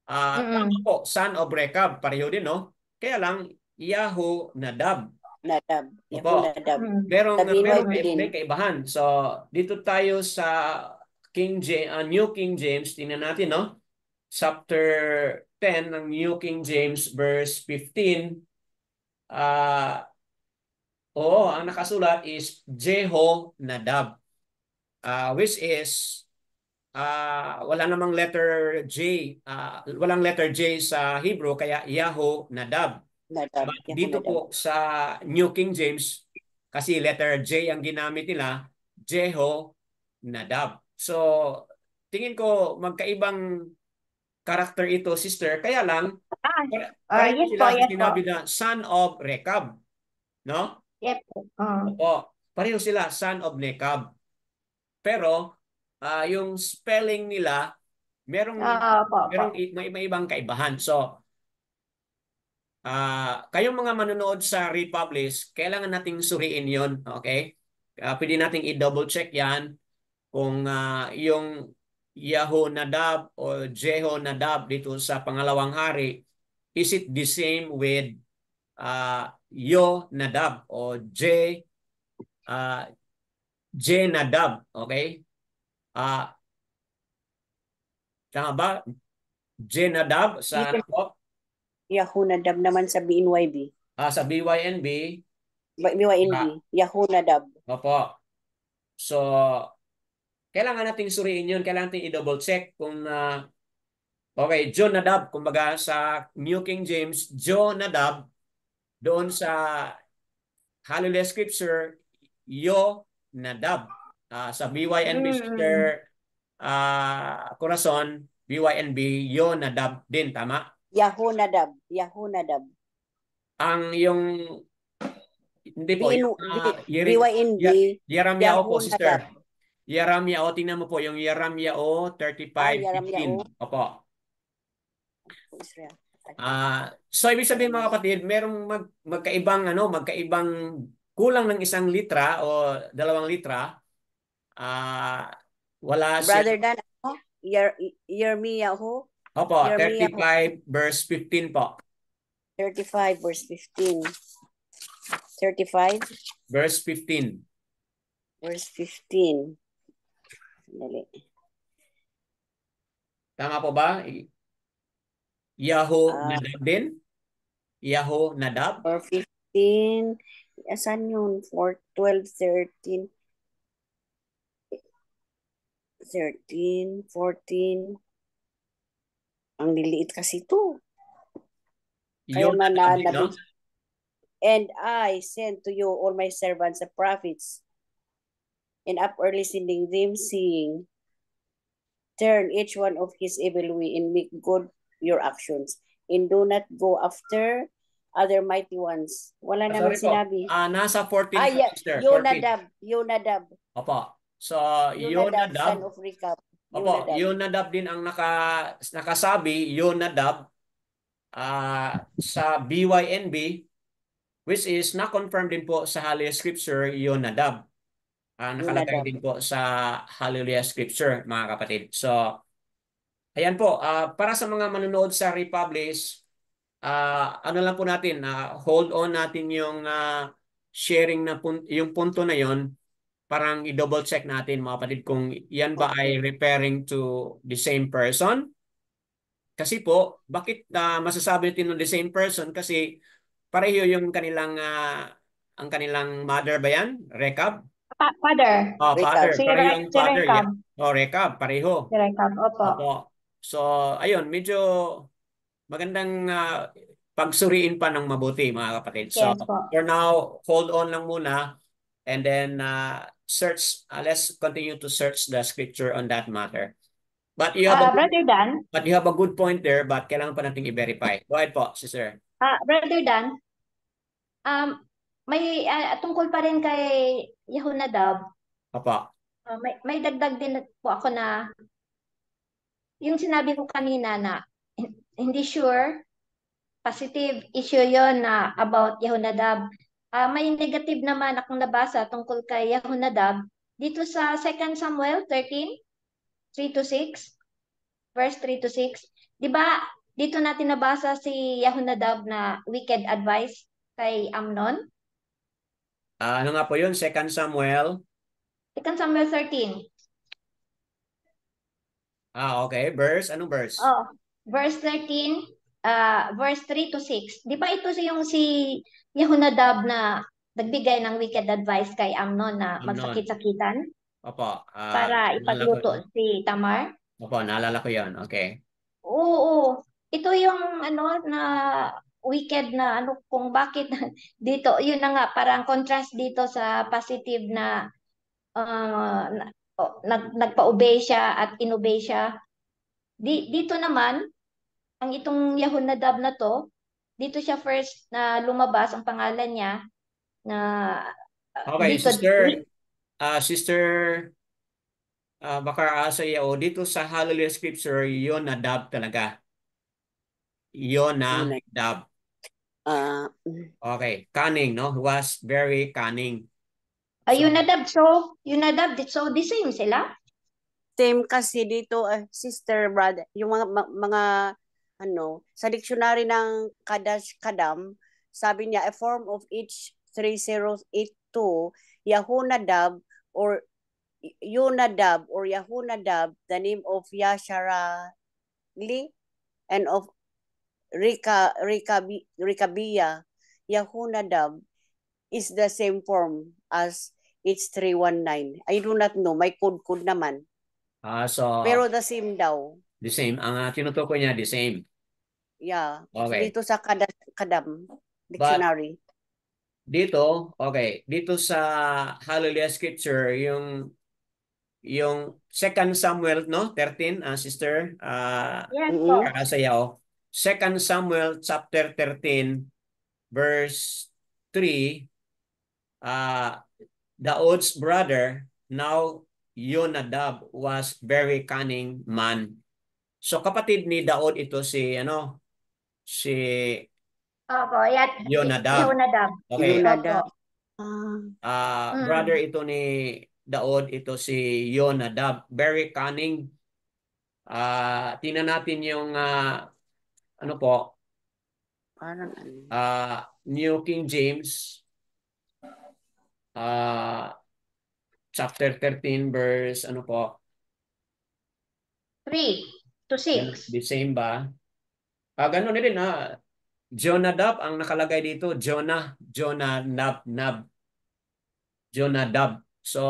A: Tama po, son of Rechab, pareho din, no? Kaya lang Yahoo-nadab.
C: Yahoo-nadab.
A: Merong may kaibahan. So, dito tayo sa New King James, tingnan natin, no? Chapter 10 ng New King James, verse 15. Ang nakasulat is Jehonadab, which is wala namang letter J, walang letter J sa Hebrew, kaya Yahoo-nadab. Dito po sa New King James, kasi letter J ang ginamit nila, Jehonadab. So, tingin ko magkaibang karakter ito, sister. Kaya lang, pareho sila sinabi na son of Rechab. No?
D: Yep.
A: Opo. Pareho sila, son of Rechab. Pero, yung spelling nila, merong may ibang kaibahan. So, kayong mga manonood sa Republish, kailangan nating suriin yon, okay? Pwede nating i-double check yan kung yung Yahoo-nadab o Jehonadab dito sa pangalawang hari is it the same with Yonadab o Jenadab? Okay? Tama ba? Jenadab sa ano po?
C: Yahonadab naman sa BNYB.
A: Sa BYNB.
C: BYNB. Yahonadab.
A: Opo. So, kailangan natin suriin yun. Kailangan natin i-double check kung okay, Jonadab, kumbaga sa New King James, Jonadab, doon sa Hallelujah Scripture, Yonadab. Sa BYNB Sister Corazon, BYNB, Yonadab din, tama?
C: Yahonadab. Yahonadab.
A: Ang yung hindi po, yung
C: BYNB.
A: Yeramyao po, sister. Yeramyao, tingnan mo po yung Yeramyao 35:15. Opo. So ibig sabihin mga kapatid, merong magkaibang kulang ng isang litra o 2 litra. Wala
C: Brother Dan, Yermiyahu.
A: Opo, 35 verse 15 po.
C: 35 verse 15. 35
A: verse 15.
C: Verse 15. Dali.
A: Tama po ba? Yahonadab din? Yahonadab?
C: Or 15. Asan yun? 4, 12, 13. 13, 14. Ang liliit kasi ito. Kaya
A: No?
C: And I send to you all my servants and prophets, and upward listening them, saying, turn each one of his evil way and make good your actions, and do not go after other mighty ones. Wala naman sinabi.
A: Nasa 14 sister.
C: Yonadab.
A: Opo. So, Yonadab.
C: Son of Rechab.
A: Opo, Yonadab din ang nakasabi, Yonadab, sa BYNB, which is na-confirm din po sa Hallelujah Scripture, Yonadab. Nakalagay din po sa Hallelujah Scripture, mga kapatid. So, ayan po, para sa mga manonood sa Republish, ano lang po natin, hold on natin yung sharing na yung punto na yon, parang i-double check natin mga kapatid kung yan ba ay referring to the same person. Kasi po, bakit masasabi natin the same person? Kasi pareho yung kanilang ang kanilang mother ba yan? Rechab?
D: Father.
A: Father.
D: Si
A: pareho yung father.
D: Rechab.
A: Rechab, pareho.
D: Si Rechab, opo.
A: So, ayun, medyo magandang pagsuriin pa ng mabuti mga kapatid. So, for now, hold on lang muna and then search, let's continue to search the scripture on that matter. But you have
D: Brother Dan.
A: But you have a good point there, but kailangan pa natin i-verify. Go ahead po, sister.
D: Brother Dan, may tungkol pa rin kay Yehonadab.
A: Opo.
D: May dagdag din po ako na yung sinabi ko kanina na hindi sure, positive issue yon na about Yehonadab. May negative naman akong nabasa tungkol kay Yehonadab dito sa 2 Samuel 13, 3-6, verse 3-6. Di ba dito natin nabasa si Yehonadab na wicked advice kay Amnon?
A: Ano nga po yun? 2 Samuel?
D: 2 Samuel 13.
A: Okay. Verse? Anong verse?
D: Verse 13, verse 3-6. Di ba ito yung si Yehonadab na nagbigay ng wicked advice kay Amnon na magsakit-sakitan?
A: Opo.
D: Para ipagluto si Tamar?
A: Opo, naalala ko yan. Okay.
D: Oo. Ito yung na wicked na kung bakit dito, yun na nga, parang contrast dito sa positive na nagpa-obey siya at inobey siya. Dito naman, ang itong Yehonadab na to, dito siya first na lumabas ang pangalan niya na
A: okay,
D: dito,
A: sister Bakar Asaya, dito sa Hallelujah Scripture, Yonadab talaga. Yonadab. Okay, cunning, no? He was very cunning.
D: Yonadab, so the same sila?
C: Same kasi dito, sister, brother, yung mga sa dictionary ng Kadash Kadam, sabi niya, a form of each 3082, Yahunadab or Yahunadab, the name of Yasharali and of Rikabiya, Yahunadab is the same form as H319. I do not know, may code naman.
A: So,
C: Pero the same daw.
A: the same. Ang tinutukoy niya, the same.
C: Yeah.
A: Okay.
C: Dito sa Kadam
A: But
C: dictionary.
A: dito, okay, dito sa Hallelujah Scripture, yung 2 Samuel, no? 13, sister,
D: Yes po.
A: kakasayaw. 2 Samuel chapter 13, verse 3, Daud's brother, now Yonadab, was very cunning man. So kapatid ni Daud ito si
D: Opo,
A: Yonadab.
D: Yahunadab.
A: Okay.
C: Yonadab.
A: Brother ito ni Daud, ito si Yonadab. Very cunning. Tingnan natin yung ano po,
C: Parang
A: New King James, chapter 13, verse ano po?
D: 3 to 6.
A: The same ba? Ganun din Jonadab ang nakalagay dito. Jonadab. So,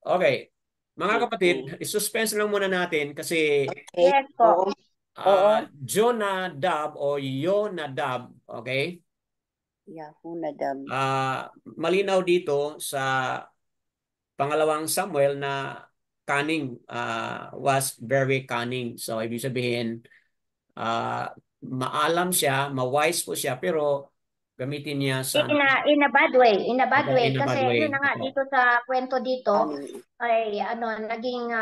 A: okay. Mga kapatid, isuspense lang muna natin kasi
D: Yes po.
A: Jonadab o Yonadab, okay?
C: Yahunadab.
A: Malinaw dito sa pangalawang Samuel na cunning, was very cunning. So, ibig sabihin, maalam siya, ma-wise po siya, pero gamitin niya sa
D: In a bad way. In a bad way.
A: in a
D: Kasi
A: bad way.
D: yun na nga dito sa kwento dito, ay naging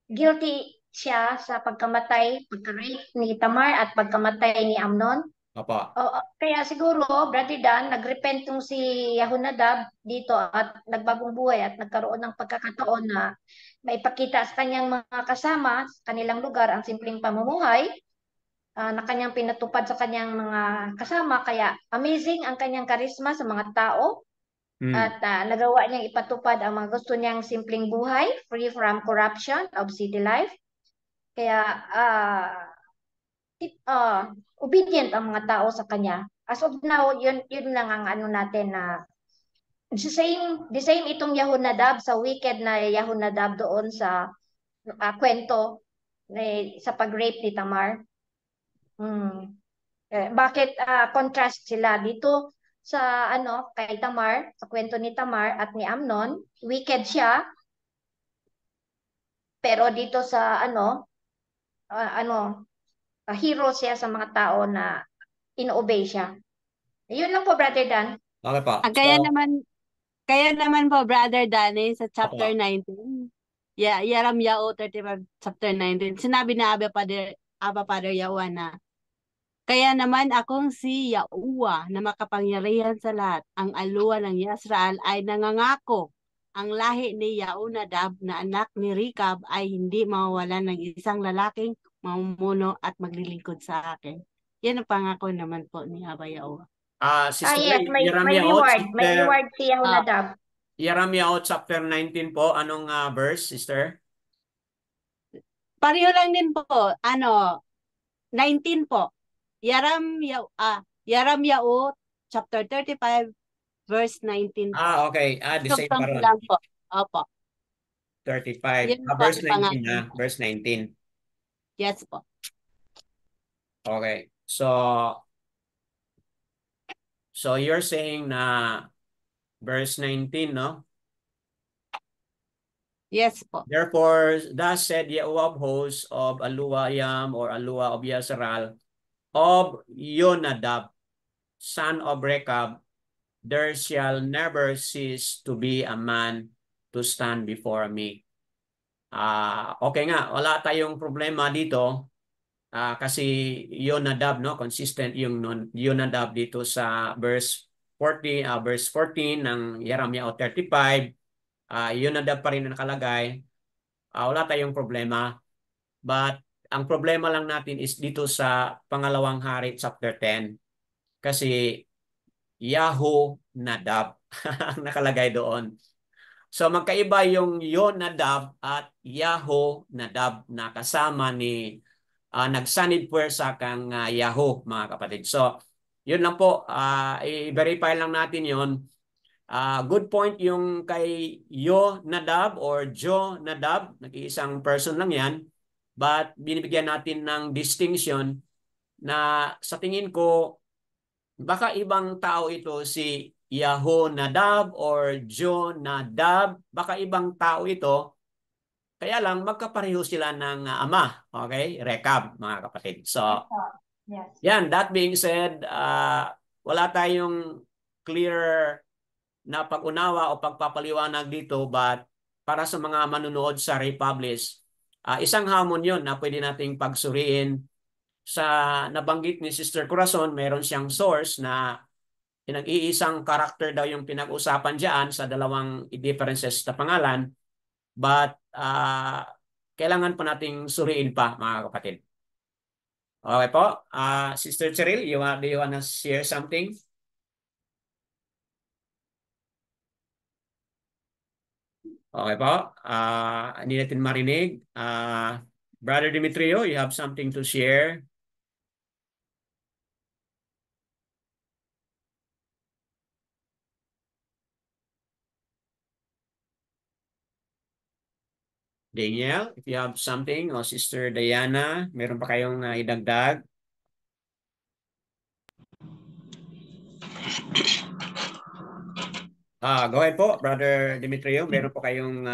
D: guilty siya sa pagkamatay, pagka-rape ni Tamar at pagkamatay ni Amnon.
A: Apa.
D: Kaya siguro, Brother Dan, nagrepent yung si Yahunadab dito at nagbagong buhay at nagkaroon ng pagkakataon na maipakita sa kanyang mga kasama sa kanilang lugar ang simpleng pamumuhay na kanyang pinatupad sa kanyang mga kasama. Kaya amazing ang kanyang karisma sa mga tao at nagawa niyang ipatupad ang mga gusto niyang simpleng buhay, free from corruption of city life. Kaya obedient ang mga tao sa kanya. As of now, yun lang ang ano natin na the same itong Yahunadab sa wicked na Yahunadab doon sa kwento sa pag-rape ni Tamar. Bakit contrast sila dito sa kay Tamar, sa kwento ni Tamar at ni Amnon, wicked siya. Pero dito sa hero siya sa mga tao na in-obey siya. Yun lang po, Brother Dan.
A: Okay pa.
B: Kaya naman po, Brother Danny, sa chapter 19, Yaramyao 35, chapter 19, sinabi na Abba Father Yahweh na, kaya naman akong si Yahuwah na makapangyarihan sa lahat, ang aluwa ng Yasrael ay nangangako, ang lahi ni Yahunadab na anak ni Rekab ay hindi mawawalan ng isang lalaking mamumuno at maglilingkod sa akin. Yan ang pangako naman po ni Abba Yahweh.
A: Sister,
D: yes, may reward si Yahunadab.
A: Yaramyao chapter 19 po, anong verse, sister?
B: Pareho lang din po, 19 po. Yaramyao chapter 35 verse 19.
A: Okay. The same pa rin.
B: Lang po. Opo.
A: 35. Verse 19 na. Verse 19.
B: Yes po.
A: Okay. So you're saying na verse 19, no?
B: Yes po.
A: Therefore, thus said Yahuwah of hosts of Aluwayam or Aluwa of Yasral of Yonadab, son of Rekab, there shall never cease to be a man to stand before me. Okay nga, wala tayong problema dito kasi Yonadab, no, consistent yung Yonadab dito sa verse 14 ng Jeremiah 35. Yonadab pa rin ang nakalagay. Wala tayong problema. But ang problema lang natin is dito sa pangalawang hari chapter 10 kasi Yahoo Nadab ang nakalagay doon. So magkaiba yung Yonadab at Yahoo Nadab na kasama ni nagsanib puwersa kang Yahoo, mga kapatid. So yun lang po, i-verify lang natin yun. Good point yung kay Yonadab or Jonadab, nag-iisang person lang yan, but binibigyan natin ng distinction na sa tingin ko baka ibang tao ito, si Yahonadab or Jonadab, baka ibang tao ito, kaya lang magkapareho sila ng ama. Okay? Rekab, mga kapatid. So,
D: Yes.
A: yan. That being said, wala tayong clear na pag-unawa o pagpapaliwanag dito, but para sa mga manunood sa Republish, isang hamon yun na pwede nating pagsuriin. Sa nabanggit ni Sister Corazon, meron siyang source na pinag-iisang karakter daw yung pinag-usapan diyan sa dalawang differences na pangalan. But kailangan pa nating suriin pa, mga kapatid. Okay po. Sister Cheryl, do you wanna share something? Okay po. Hindi natin marinig. Brother Demetrio, you have something to share? Daniel, if you have something, o Sister Diana, meron pa kayong idagdag? Go ahead po, Brother Demetrio. Meron po kayong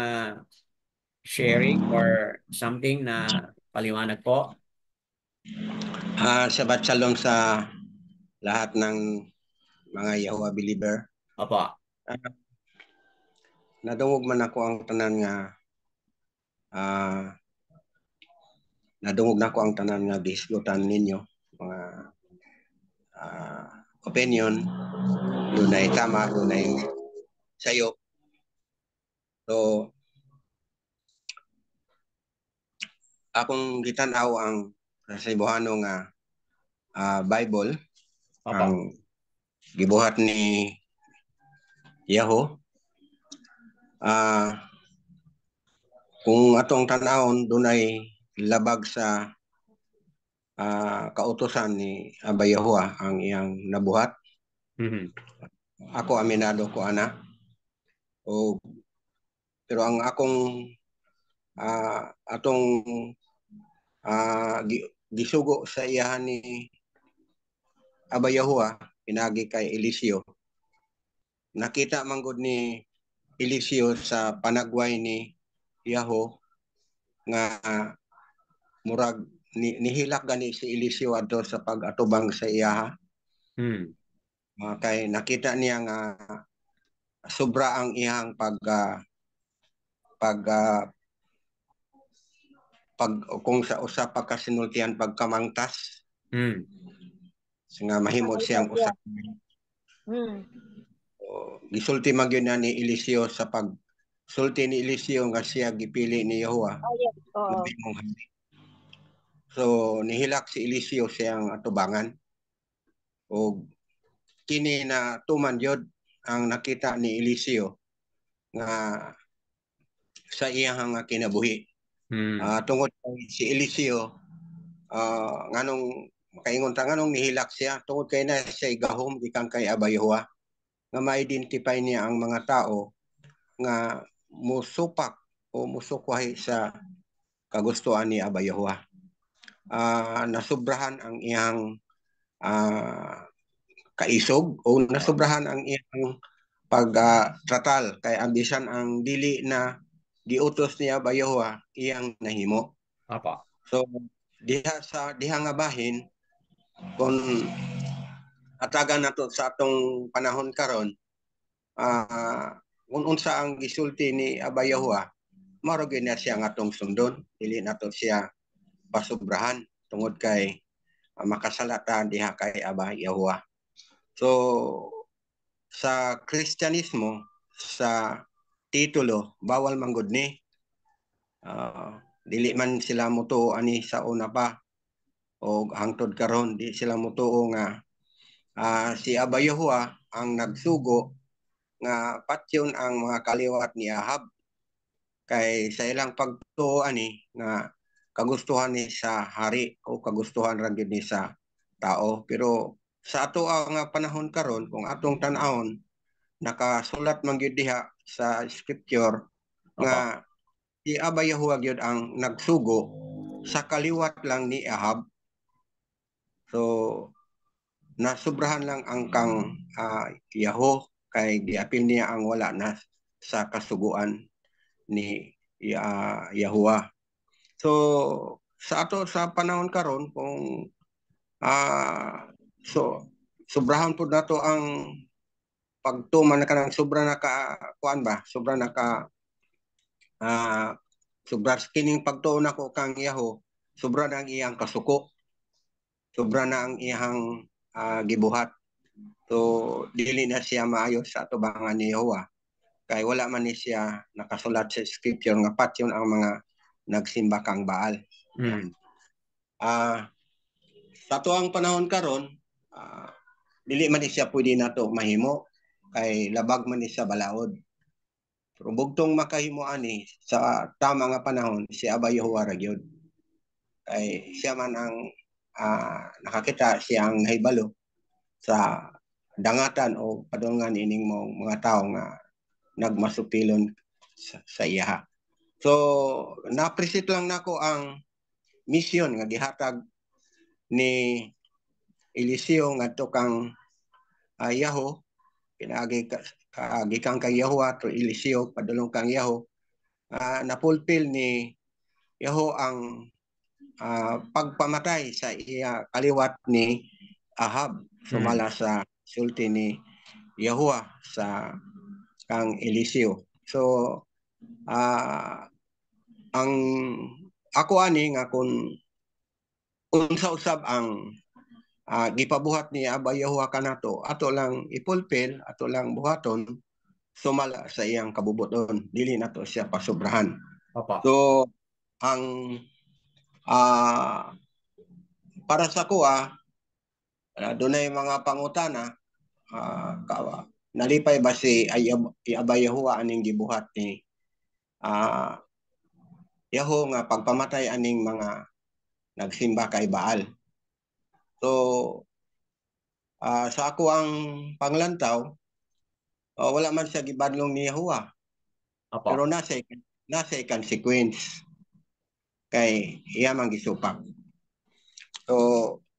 A: sharing or something na paliwanag po?
E: Shabbat Shalom sa lahat ng mga Yahweh believer.
A: Opo.
E: Nadungog man ako ang tanan nga nadungog na ako ang tanan nga diskutan ninyo, mga opinion, dunay tama, dunay sayo. So akong gitan-aw ang sa Ibohano nga Bible.
A: Opo.
E: Ang gibuhat ni Yahoo. Kung atong tanawon dunay labag sa kautosan ni Abba Yahuwah ang iyang nabuhat. Ako aminado ko ana. Pero ang akong atong gisugo sa iyahan ni Abba Yahuwah pinagi kay Eliseo. Nakita man gud ni Eliseo sa panagway ni Yahoo nga murag nihilak gani si Eliseo adto sa pag-atubang sa iyaha. Kay nakita niya nga sobra ang iyang kung sa usa pagkasinultihan pagkamangtas. Nga mahimo siyang usa. Gisulti man gyud ni Eliseo sa sulti ni Eliseo nga siya gipili ni Yahuwah. So nihilak si Eliseo siyang atubangan. O kini na tuman yod ang nakita ni Eliseo nga sa iyang kinabuhi. Tungod si Eliseo nganong makaingon ta nganong nihilak siya tungod kay na siya gahom gikan kay Abba Yahuwah nga ma-identify niya ang mga tao nga musupak o musukwahi sa kagustuhan ni Abba Yahuwah. Nasubrahan ang iyang kaisog o nasubrahan ang iyang pagtratal kay ambisan ang dili na giutos ni Abba Yahuwah iyang nahimo. So diha nga bahin kung atagan nato sa atong panahon karon kung unsa ang gisulti ni Abba Yahuwah maro gyud na siya nga atong sundon, dili nato siya pasubrahan tungod kay makasalata diha kay Abba Yahuwah. So sa Kristyanismo sa titulo bawal man gud ni dili man sila mutuo ani sa una pa o hangtod karon di sila mutuo nga si Aba Yahuwah ang nagsugo nga patyon ang mga kaliwat ni Ahab kay sa ilang pagtuo ani nga kagustuhan ni sa hari o kagustuhan ra gyud ni sa tao. Pero sa ato nga panahon karon kung atong tan-awon nakasulat man gyud diha sa scripture nga si Aba Yahuwah gyud ang nagsugo sa kaliwat lang ni Ahab. So nasubrahan lang ang kang Yaho kay giapil niya ang wala na sa kasuguan ni Yahuwah. So sa ato sa panahon karon kung so sobrahan pud nato ang pagtuman na kanang sobra na ka kuan ba sobra na ka sobra kining pagtuon nako kang Yaho sobra na ang iyang kasuko sobra na ang iyang gibuhat. So dili na siya maayo sa atubangan ni Yahuwah kay wala man ni siya nakasulat sa scripture nga patyon ang mga nagsimba kang Baal. Sa tuang panahon karon dili man ni siya pwede nato mahimo kay labag man ni sa balaod. Pero bugtong makahimo ani sa tama nga panahon si Aba Yahuwah ra gyud. Kay siya man ang nakakita siyang nahibalo sa dangatan o padulngan ining mga tao nga nagmasupilon sa iya. So na-appreciate lang nako ang mission nga gihatag ni Eliseo ngadto kang Yaho pinaagi gikan kang Yahuwah to Eliseo padulong kang Yaho napulpil ni Yaho ang pagpamatay sa iya kaliwat ni Ahab sumala sa sulti ni Yahuwah sa kang Eliseo. So ang ako ani nga kung unsa usab ang gipabuhat ni Aba Yahuwah kanato ato lang ipulpil ato lang buhaton sumala sa iyang kabubuton dili nato siya pasubrahan. So ang para sa kuha dunay mga pangutana nalipay ba si Aba Yahuwah aning gibuhat ni Yaho nga pagpamatay aning mga nagsimba kay Baal. So sa ako ang panglantaw wala man siya gibadlong ni Yahuwah. Pero nasa consequence kay iya man gisupak. So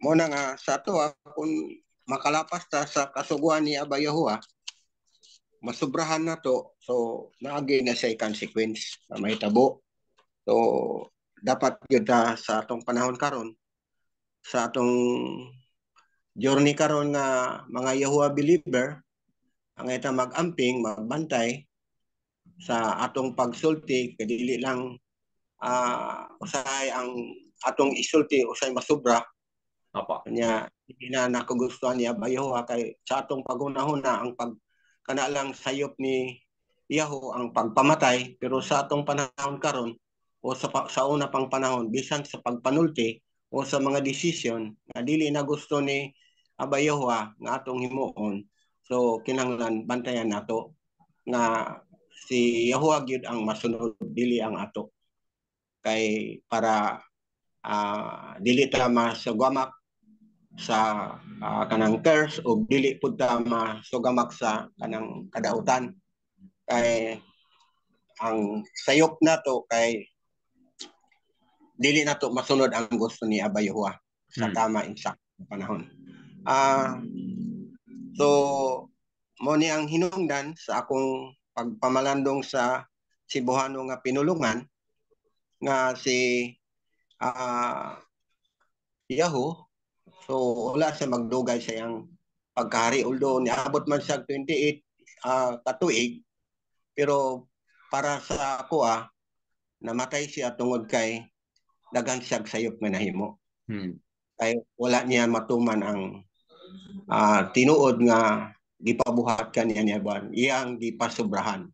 E: mo na nga sa ato kung makalapas ta sa kasuguan ni Aba Yahuwah masubrahan na to so naagi na siya consequence na mahitabo. So dapat gyud sa atong panahon karon sa atong journey karon nga mga Yahuwah believer ang ita mag-amping magbantay sa atong pagsulti kay dili lang usay ang atong isulti usay masubra kanya hindi na nakagustuhan ni Aba Yahuwah kay sa atong pagunahuna ang kana lang sayop ni Yaho ang pagpamatay pero sa atong panahon karon o sa una pang panahon bisan sa pagpanulti o sa mga desisyon na dili na gusto ni Aba Yahuwah nga atong himuon so kinahanglan bantayan nato nga si Yahuwah gyud ang masunod dili ang ato kay para dili ta masugamak sa kanang curse o dili pud ta masugamak sa kanang kadautan kay ang sayop nato kay dili nato masunod ang gusto ni Aba Yahuwah sa tama insakto panahon. So mo ni ang hinungdan sa akong pagpamalandong sa Cebuano nga pinulungan nga si Yaho. So wala siya magdugay sa iyang pagkahari although niabot man siya 28 katuig pero para sa ako namatay siya tungod kay daghan siya sayop nga nahimo. Kay wala niya matuman ang tinuod nga gipabuhat kaniya niya buwan iyang gipasubrahan.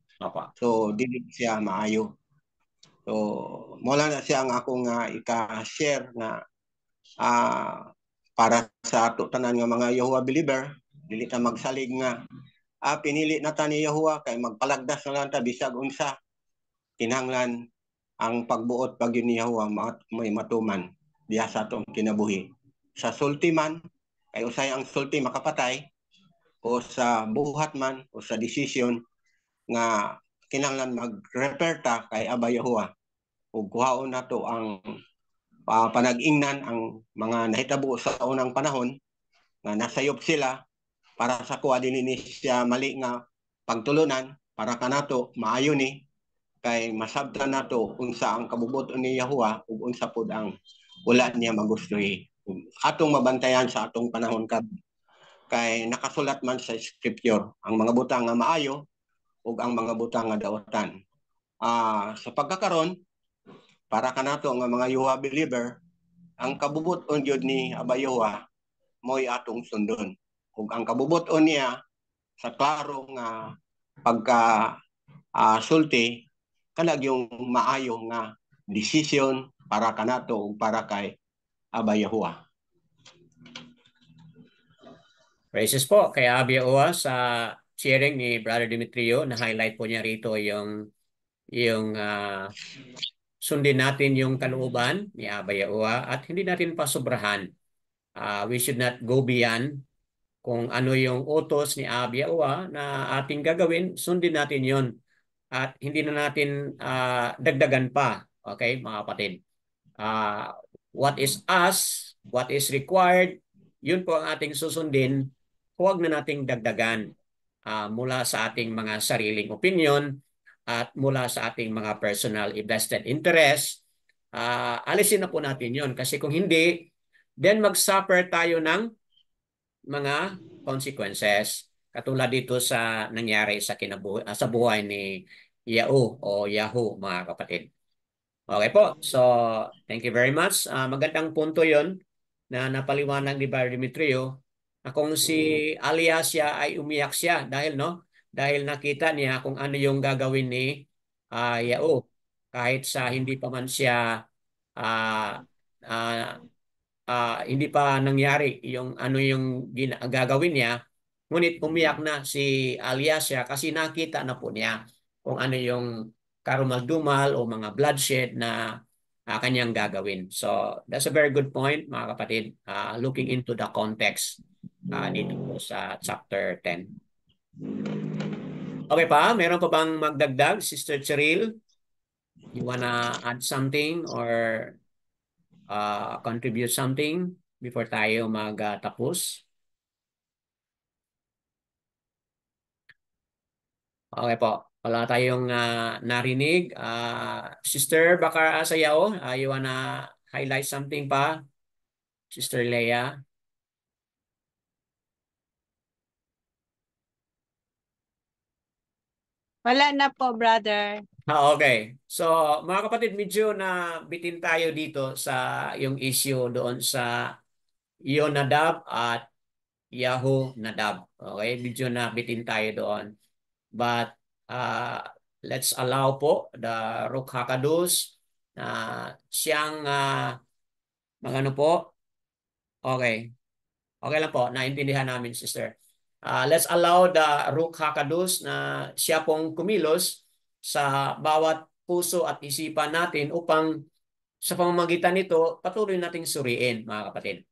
E: So dili siya maayo. So, mula na siya ang akong ika-share nga para sa ato tanan nga mga Yahweh believer, dili ta magsalig nga pinili na ta ni Yahweh kay magpalagdas na lang ta bisag unsa kinahanglan ang pagbuot pag ni Yahweh may matuman diha sa atong kinabuhi. Sa sulti man, kay usay ang sulti makapatay, o sa buhat man o sa desisyon nga kinahanglan mag-repair ta kay Aba Yahweh ug kuhaon nato ang panag-ingnan ang mga nahitabo sa unang panahon nga nasayop sila para sa kuha din ni siya mali nga pagtulunan para kanato maayo ni kay masabtan nato unsa ang kabubuton ni Yahweh ug unsa pud ang wala niya magustuhi. Atong mabantayan sa atong panahon kay nakasulat man sa scripture ang mga butang nga maayo ug ang mga butang nga daotan. Sa pagkakaron para kanato nga mga Yahweh believer, ang kabubuton gyud ni Aba Yahweh mo'y atong sundon. Ug ang kabubuton niya sa klaro nga pagka sulti kanag yung maayo nga desisyon para kanato ug para kay Aba Yahweh.
A: Praises po kay Aba Yahweh sa sharing ni Brother Demetrio. Na-highlight po niya rito yung sundin natin yung kalooban ni Aba Yahweh at hindi natin pasobrahan. We should not go beyond kung ano yung utos ni Aba Yahweh na ating gagawin, sundin natin yon at hindi na natin dagdagan pa. Okay, mga kapatid. What is us, what is required, yun po ang ating susundin. Huwag na nating dagdagan mula sa ating mga sariling opinion at mula sa ating mga personal vested interest. Alisin na po natin yun kasi kung hindi, then mag-suffer tayo ng mga consequences. Katulad dito sa nangyari sa sa buhay ni Yahoo, mga kapatid. Okay po. So, thank you very much. Magandang punto yon na napaliwanag ni Brother Demetrio na kung si Aliasya ay umiyak siya dahil nakita niya kung ano yung gagawin ni Yahoo kahit sa hindi pa man siya hindi pa nangyari yung ano yung gagawin niya, ngunit umiyak na si Aliasya kasi nakita na po niya kung ano yung karumal-dumal o mga bloodshed na kanyang gagawin. So that's a very good point, mga kapatid, looking into the context dito po sa chapter 10. Okay pa? Meron pa bang magdagdag, Sister Cheryl? You wanna add something or contribute something before tayo magtapos? Okay po. Wala tayong narinig. Sister, baka Sayao, you wanna highlight something pa? Sister Leia?
B: Wala na po, brother.
A: Okay. So, mga kapatid, medyo na bitin tayo dito sa yung issue doon sa Yonadab at Yahoo-Nadab. Okay? Medyo na bitin tayo doon. But let's allow po the Ruach HaKodesh na siyang magano po. Okay. Okay lang po. Naintindihan namin, sister. Let's allow the Ruach HaKodesh na siya pong kumilos sa bawat puso at isipan natin upang sa pamamagitan nito patuloy nating suriin, mga kapatid.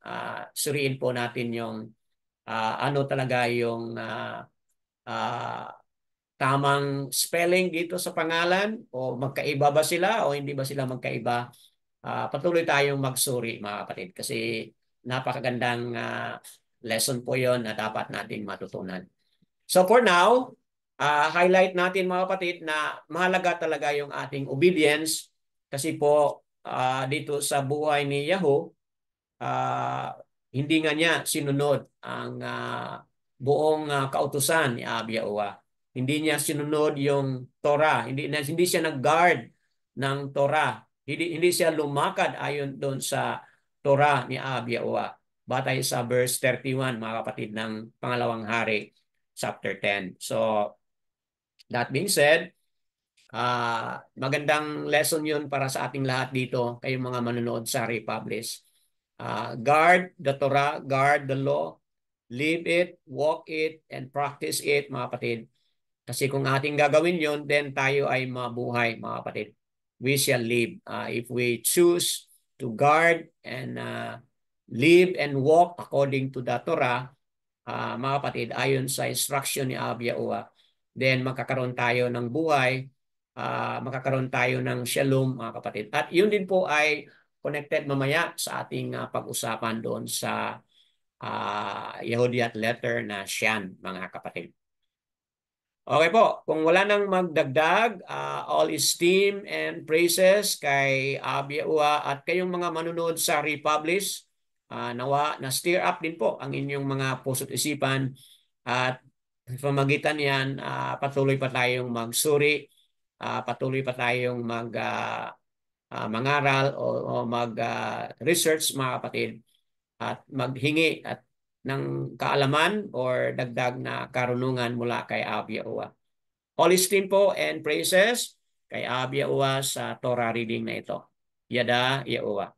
A: Suriin po natin yung ano talaga yung tamang spelling dito sa pangalan o magkaiba ba sila o hindi ba sila magkaiba. Patuloy tayong magsuri, mga kapatid, kasi napakagandang lesson po yon na dapat nating matutunan. So for now, highlight natin, mga kapatid, na mahalaga talaga yung ating obedience kasi po dito sa buhay ni Yahoo, hindi nga niya sinunod ang buong kautusan ni Aba Yahweh. Hindi niya sinunod yung Torah. Hindi siya nag-guard ng Torah. Hindi siya lumakad ayon doon sa Torah ni Aba Yahweh. Batay sa verse 31, mga kapatid, ng Pangalawang Hari, chapter 10. So, that being said, Magandang lesson yun para sa ating lahat dito, kayong mga manonood sa Republish. Guard the Torah, guard the law, live it, walk it, and practice it, mga kapatid. Kasi kung ating gagawin yun, then tayo ay mabuhay, mga kapatid. We shall live. If we choose to guard and live and walk according to the Torah, mga kapatid, ayon sa instruction ni Abba Yahuwah, then magkakaroon tayo ng buhay, magkakaroon tayo ng shalom, mga kapatid. At yun din po ay connected mamaya sa ating pag-usapan doon sa Yehudiyat letter na Shan, mga kapatid. Okay po, kung wala nang magdagdag, all esteem and praises kay Abba Yahuwah at kayong mga manunood sa Republish, nawa na stir up din po ang inyong mga puso't isipan at pamagitan niyan, patuloy pa tayong magsuri, patuloy pa tayong mangaral o mag-research, mga kapatid, at maghingi at ng kaalaman or dagdag na karunungan mula kay Abba Yahuwah. All esteem po and praises kay Abba Yahuwah sa Torah reading na ito. Yada Yahuwah.